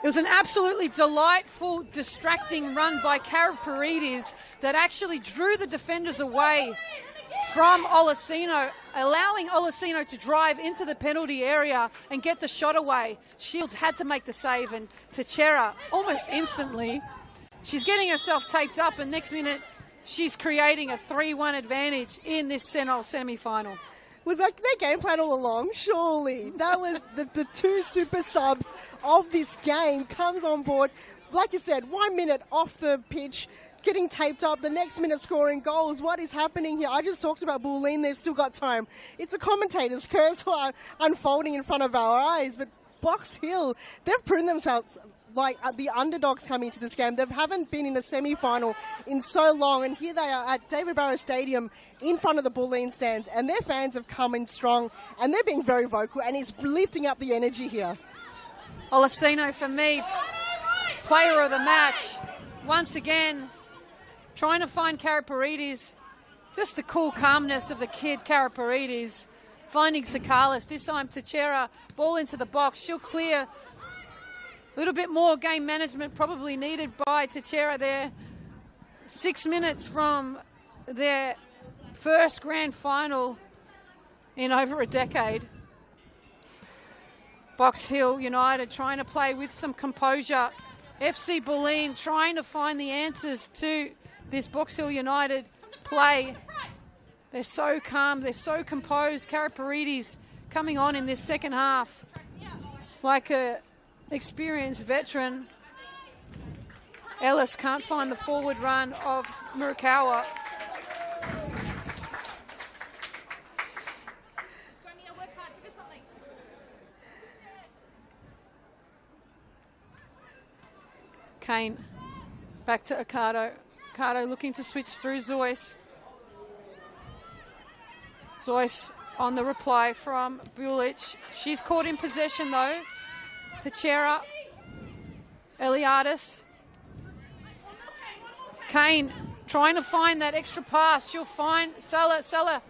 It was an absolutely delightful, distracting run by Cara Paredes that actually drew the defenders away from Olasino, allowing Olasino to drive into the penalty area and get the shot away. Shields had to make the save, and Teixeira almost instantly, she's getting herself taped up, and next minute she's creating a 3-1 advantage in this semi-final. Was that their game plan all along? Surely. That was the two super subs of this game comes on board. Like you said, 1 minute off the pitch, getting taped up, the next minute scoring goals. What is happening here? I just talked about Bulleen. They've still got time. It's a commentator's curse unfolding in front of our eyes. But Box Hill, they've proven themselves like the underdogs coming into this game. They haven't been in a semi-final in so long, and here they are at David Barrow Stadium in front of the Bulleen stands, and their fans have come in strong, and they're being very vocal, and it's lifting up the energy here. Olasino, for me, player of the match. Once again, trying to find Cara Paredes. Just the cool calmness of the kid, Cara Paredes. Finding Sakalis. This time Teixeira, ball into the box. She'll clear. A little bit more game management probably needed by Teixeira there. 6 minutes from their first grand final in over a decade. Box Hill United trying to play with some composure. FC Bulleen trying to find the answers to this Box Hill United play. They're so calm, they're so composed. Cara Paredes coming on in this second half like a experienced veteran. Ellis can't find the forward run of Murakawa. Kane back to Ocado. Ocado looking to switch through Zoyce. Zoyce on the reply from Bulleen. She's caught in possession though. Teixeira. Eliadis. Kane trying to find that extra pass. She'll find Salah. Salah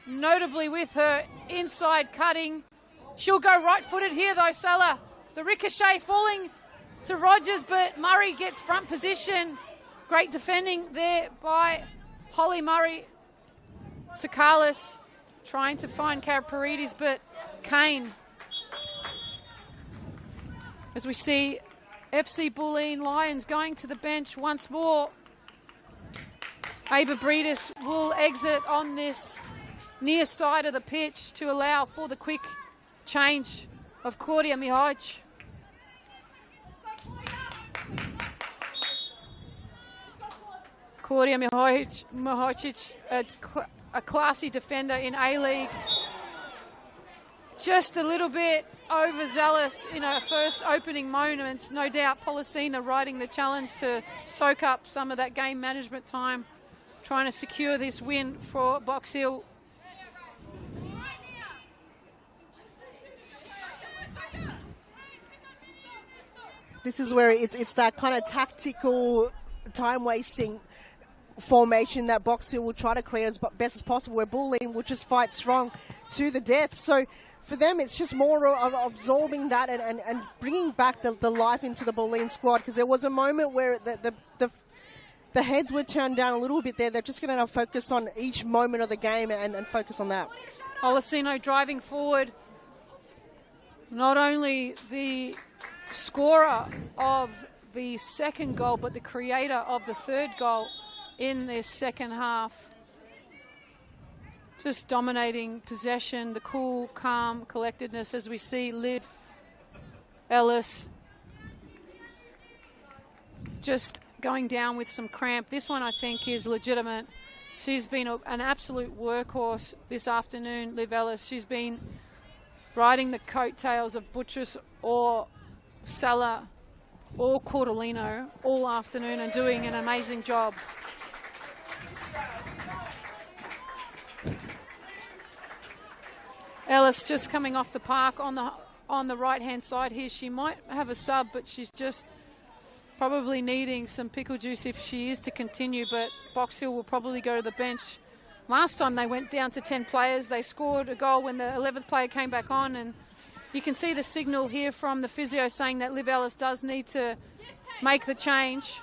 notably with her inside cutting. She'll go right-footed here though, Salah. The ricochet falling to Rogers, but Murray gets front position. Great defending there by Holly Murray. Sakalis trying to find Karaparidis, but Kane. As we see FC Bulleen Lions going to the bench once more. Ava Breedis will exit on this near side of the pitch to allow for the quick change of Claudia Mihoj. Claudia Mihoj, a classy defender in A-League. Just a little bit overzealous in her first opening moments. No doubt Policina riding the challenge to soak up some of that game management time, trying to secure this win for Box Hill. This is where it's that kind of tactical, time-wasting formation that Box Hill will try to create as best as possible, where Bulleen will just fight strong to the death. So for them, it's just more of absorbing that and bringing back the life into the Bulleen squad, because there was a moment where the heads were turned down a little bit there. They're just going to focus on each moment of the game and focus on that. Policino driving forward. Not only the scorer of the second goal, but the creator of the third goal in this second half. Just dominating possession, the cool, calm collectedness as we see Liv Ellis just going down with some cramp. This one I think is legitimate. She's been an absolute workhorse this afternoon, Liv Ellis. She's been riding the coattails of Butchers or Salah or Cordolino all afternoon and doing an amazing job. Ellis just coming off the park on the right-hand side here. She might have a sub, but she's just probably needing some pickle juice if she is to continue, but Box Hill will probably go to the bench. Last time they went down to 10 players. They scored a goal when the 11th player came back on, and you can see the signal here from the physio saying that Liv Ellis does need to make the change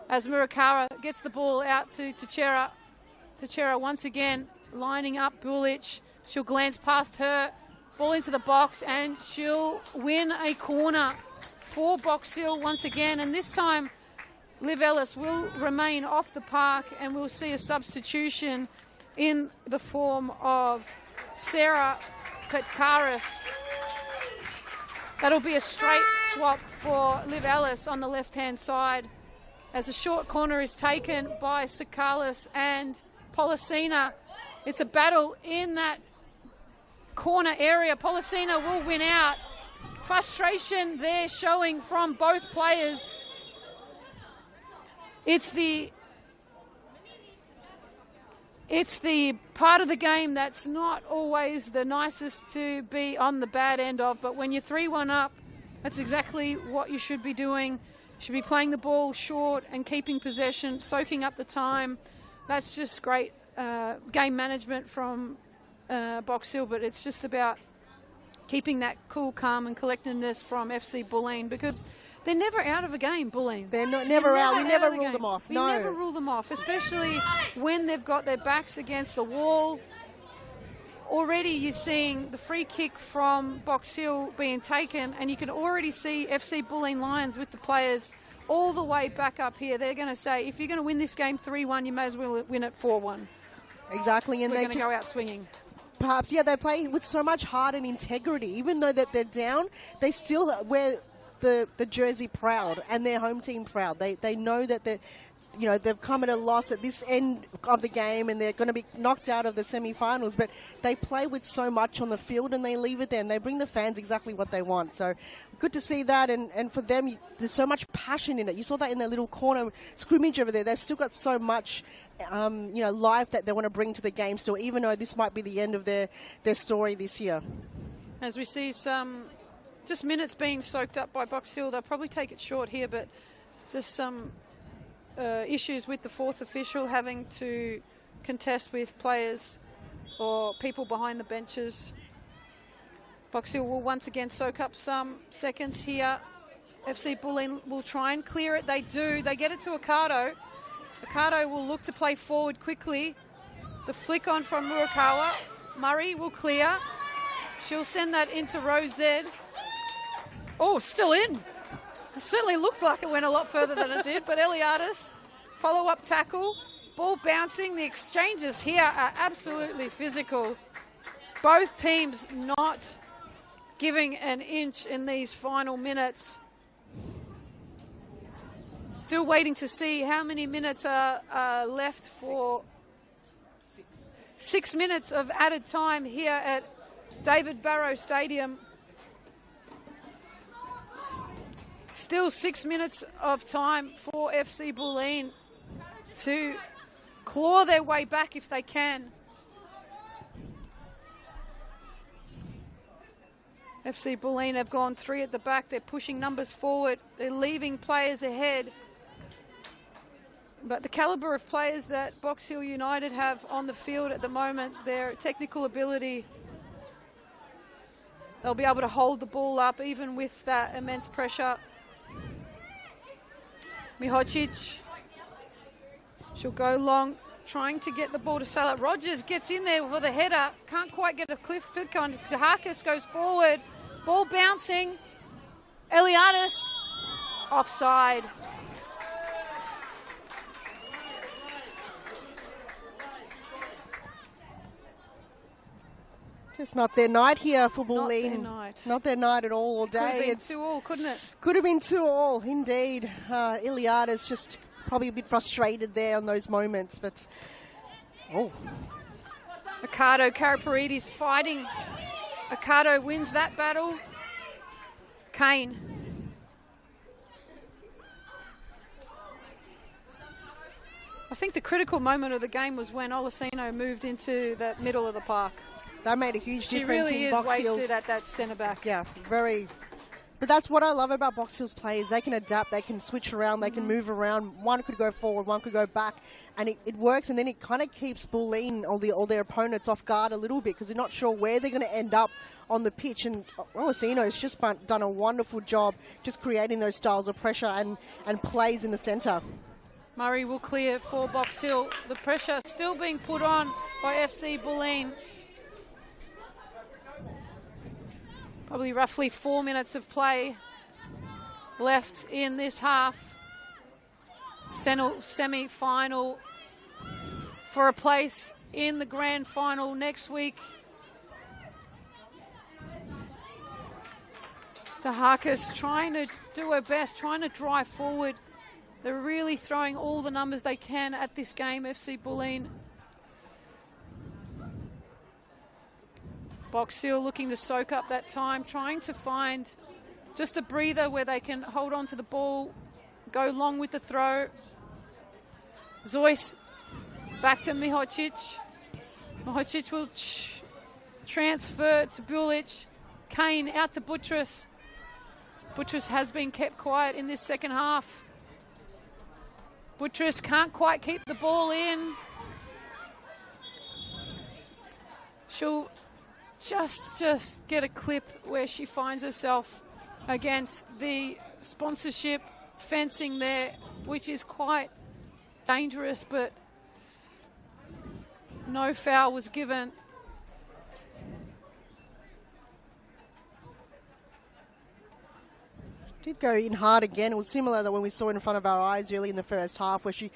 as Murakawa gets the ball out to Teixeira. Teixeira once again lining up Bullich. She'll glance past her, ball into the box, and she'll win a corner for Box Hill once again. And this time, Liv Ellis will remain off the park, and we'll see a substitution in the form of Sarah Petkaris. That'll be a straight swap for Liv Ellis on the left-hand side as a short corner is taken by Sakalis and Policina. It's a battle in that corner area. Policina will win out. Frustration there showing from both players. It's the part of the game that's not always the nicest to be on the bad end of, but when you're 3-1 up, that's exactly what you should be doing. You should be playing the ball short and keeping possession, soaking up the time. That's just great game management from Box Hill, but it's just about keeping that cool, calm and collectedness from FC Bulleen, because they're never out of a game, Bulleen. They're never out. We never rule them off. We never rule them off, especially when they've got their backs against the wall. Already you're seeing the free kick from Box Hill being taken, and you can already see FC Bulleen Lions with the players all the way back up here. They're going to say, if you're going to win this game 3-1, you may as well win it 4-1. Exactly. And we're going to go out swinging. perhaps, yeah, they play with so much heart and integrity. Even though that they're down, they still wear the jersey proud and their home team proud. They know that they've come at a loss at this end of the game and they're going to be knocked out of the semi-finals, but they play with so much on the field and they leave it there and they bring the fans exactly what they want. So good to see that, and for them, there's so much passion in it. You saw that in their little corner scrimmage over there. They've still got so much life that they want to bring to the game still, even though this might be the end of their story this year. As we see some just minutes being soaked up by Box Hill, they'll probably take it short here, but just some issues with the fourth official having to contest with players or people behind the benches. Box Hill will once again soak up some seconds here. FC Bulleen will try and clear it. They do. They get it to Ocado. Ocado will look to play forward quickly. The flick on from Murakawa. Murray will clear. She'll send that into Rose Z. Oh, still in. It certainly looked like it went a lot further than it did, but Eliadis, follow-up tackle, ball bouncing. The exchanges here are absolutely physical. Both teams not giving an inch in these final minutes. Still waiting to see how many minutes are left for 6 minutes of added time here at David Barrow Stadium. Still 6 minutes of time for FC Bulleen to claw their way back if they can. FC Bulleen have gone 3 at the back. They're pushing numbers forward. They're leaving players ahead. But the calibre of players that Box Hill United have on the field at the moment, their technical ability, they'll be able to hold the ball up even with that immense pressure. Mihocic, she'll go long, trying to get the ball to Salah. Rogers gets in there for the header, can't quite get a flick on. Harkis goes forward, ball bouncing. Eliadis, offside. Just not their night here for Bulleen. Not their night. Not their night at all day. Could have been 2-2, couldn't it? Could have been 2-2, indeed. Iliada's just probably a bit frustrated there on those moments, but Ocado, Karaparidis fighting. Ocado wins that battle. Kane. I think the critical moment of the game was when Olasino moved into the middle of the park. That made a huge She difference really in is Box Hill's. wasted at that centre back. Yeah, very. But that's what I love about Box Hill's players. They can adapt, they can switch around, they can move around. One could go forward, one could go back, and it works. And then it kind of keeps Bulleen or their opponents off guard a little bit because they're not sure where they're going to end up on the pitch. And Olasino has just done a wonderful job just creating those styles of pressure and plays in the centre. Murray will clear for Box Hill. The pressure still being put on by FC Bulleen. Probably roughly 4 minutes of play left in this half. Semi-final for a place in the grand final next week. Tahakas trying to do her best, trying to drive forward. They're really throwing all the numbers they can at this game, FC Bulleen. Box Hill looking to soak up that time, trying to find just a breather where they can hold on to the ball, go long with the throw. Zoyce back to Mihocic. Mihocic will transfer to Bulic. Kane out to Buttress. Buttress has been kept quiet in this second half. Buttress can't quite keep the ball in. She'll just get a clip where she finds herself against the sponsorship fencing there, which is quite dangerous, but no foul was given. Did go in hard again. It was similar to when we saw in front of our eyes early in the first half, where she's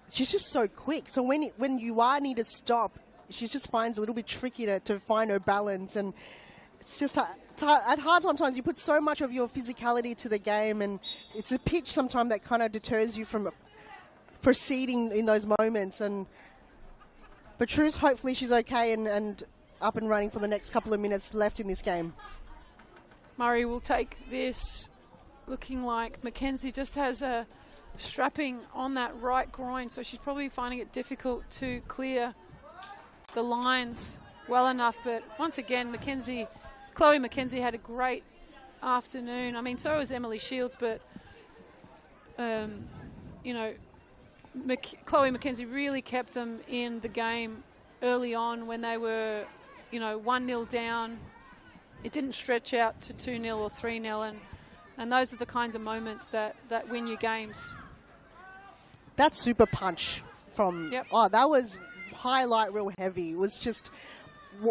just so quick. So when you are need to stop, she just finds it a little bit tricky to find her balance. And it's just at hard sometimes you put so much of your physicality to the game, and it's a pitch sometimes that kind of deters you from proceeding in those moments. And Patrice, hopefully she's okay and up and running for the next couple of minutes left in this game. Murray will take this, looking like Mackenzie just has a strapping on that right groin, so she's probably finding it difficult to clear the lines well enough. But once again, Chloe Mackenzie had a great afternoon. I mean, so was Emily Shields, but you know, Chloe Mackenzie really kept them in the game early on when they were, you know, 1-0 down. It didn't stretch out to 2-0 or 3-0, and those are the kinds of moments that win you games. That super punch from, that was highlight real heavy. It was just,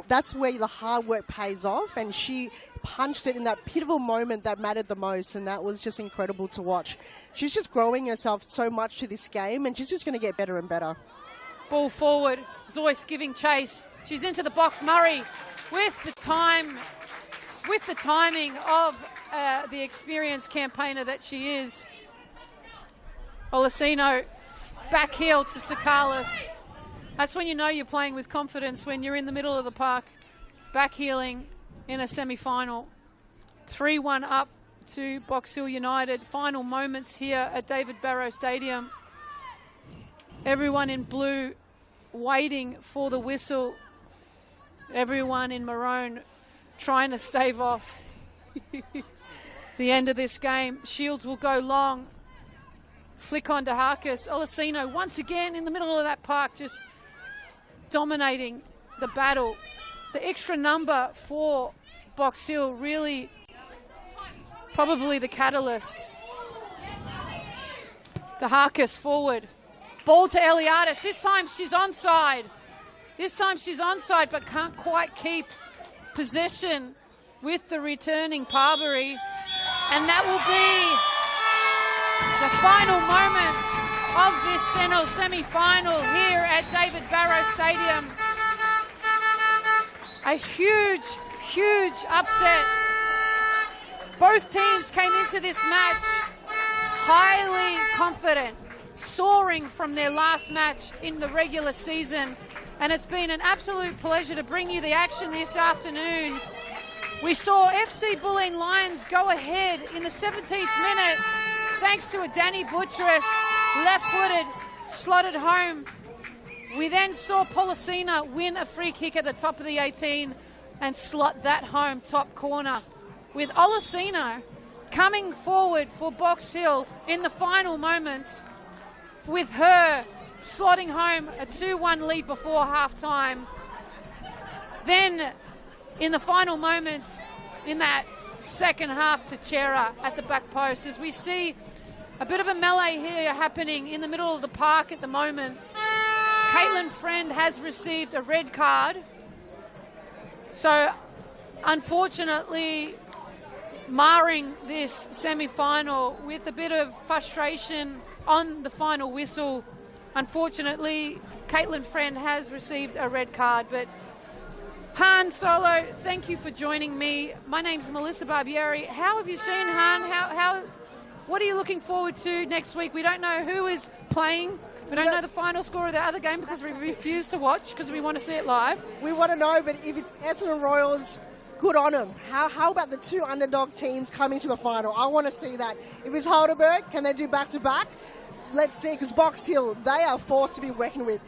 that's where the hard work pays off, and she punched it in that pivotal moment that mattered the most, and that was just incredible to watch. She's just growing herself so much to this game, and she's just going to get better and better. Ball forward, Zoyce giving chase. She's into the box. Murray with the timing of the experienced campaigner that she is. Olasino back heel to Sakalis. That's when you know you're playing with confidence, when you're in the middle of the park, back heeling in a semi-final. 3-1 up to Box Hill United. Final moments here at David Barrow Stadium. Everyone in blue waiting for the whistle. Everyone in maroon trying to stave off the end of this game. Shields will go long. Flick on to Harkis. Olasino once again in the middle of that park, just dominating the battle. The extra number for Box Hill, really probably the catalyst. To Harkis forward. Ball to Eliadis. This time she's onside. But can't quite keep possession with the returning Parbury. And that will be the final moments of this Sentinel semi-final here at David Barrow Stadium. A huge, huge upset. Both teams came into this match highly confident, soaring from their last match in the regular season. And it's been an absolute pleasure to bring you the action this afternoon. We saw FC Bulleen Lions go ahead in the 17th minute thanks to a Danny Buttress, left-footed, slotted home. We then saw Policina win a free kick at the top of the 18 and slot that home top corner, with Olasino coming forward for Box Hill in the final moments, with her slotting home a 2-1 lead before half-time. Then in the final moments in that second half, to Chera at the back post, as we see a bit of a melee here happening in the middle of the park at the moment. Caitlin Friend has received a red card. So unfortunately marring this semi-final with a bit of frustration on the final whistle. Unfortunately, Caitlin Friend has received a red card. But Han Solo, thank you for joining me. My name's Melissa Barbieri. How have you seen Han? What are you looking forward to next week? We don't know who is playing. We don't know the final score of the other game because we refuse to watch because we want to see it live. We want to know, but if it's Essendon Royals, good on them. How about the two underdog teams coming to the final? I want to see that. If it's Heidelberg, can they do back-to-back? Let's see, because Box Hill, they are forced to be reckoned with.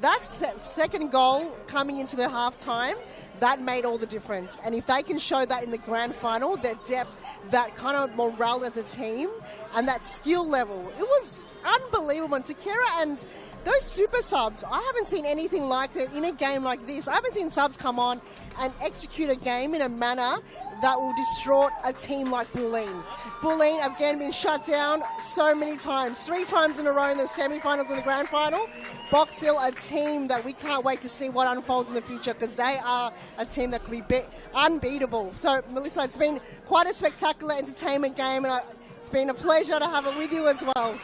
That second goal coming into the half-time, that made all the difference. And if they can show that in the grand final, their depth, that kind of morale as a team, and that skill level, it was unbelievable. And Takera and those super subs, I haven't seen anything like it in a game like this. I haven't seen subs come on and execute a game in a manner that will distort a team like Bulleen. Bulleen, again, been shut down so many times. 3 times in a row in the semi-finals and the grand final. Box Hill, a team that we can't wait to see what unfolds in the future, because they are a team that could be unbeatable. So, Melissa, it's been quite a spectacular entertainment game, and it's been a pleasure to have it with you as well.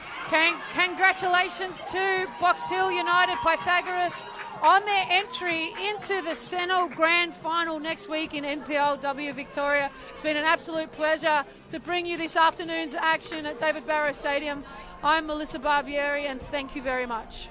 Congratulations to Box Hill United, Pythagoras, on their entry into the Sentinel Grand Final next week in NPLW Victoria. It's been an absolute pleasure to bring you this afternoon's action at David Barrow Stadium. I'm Melissa Barbieri, and thank you very much.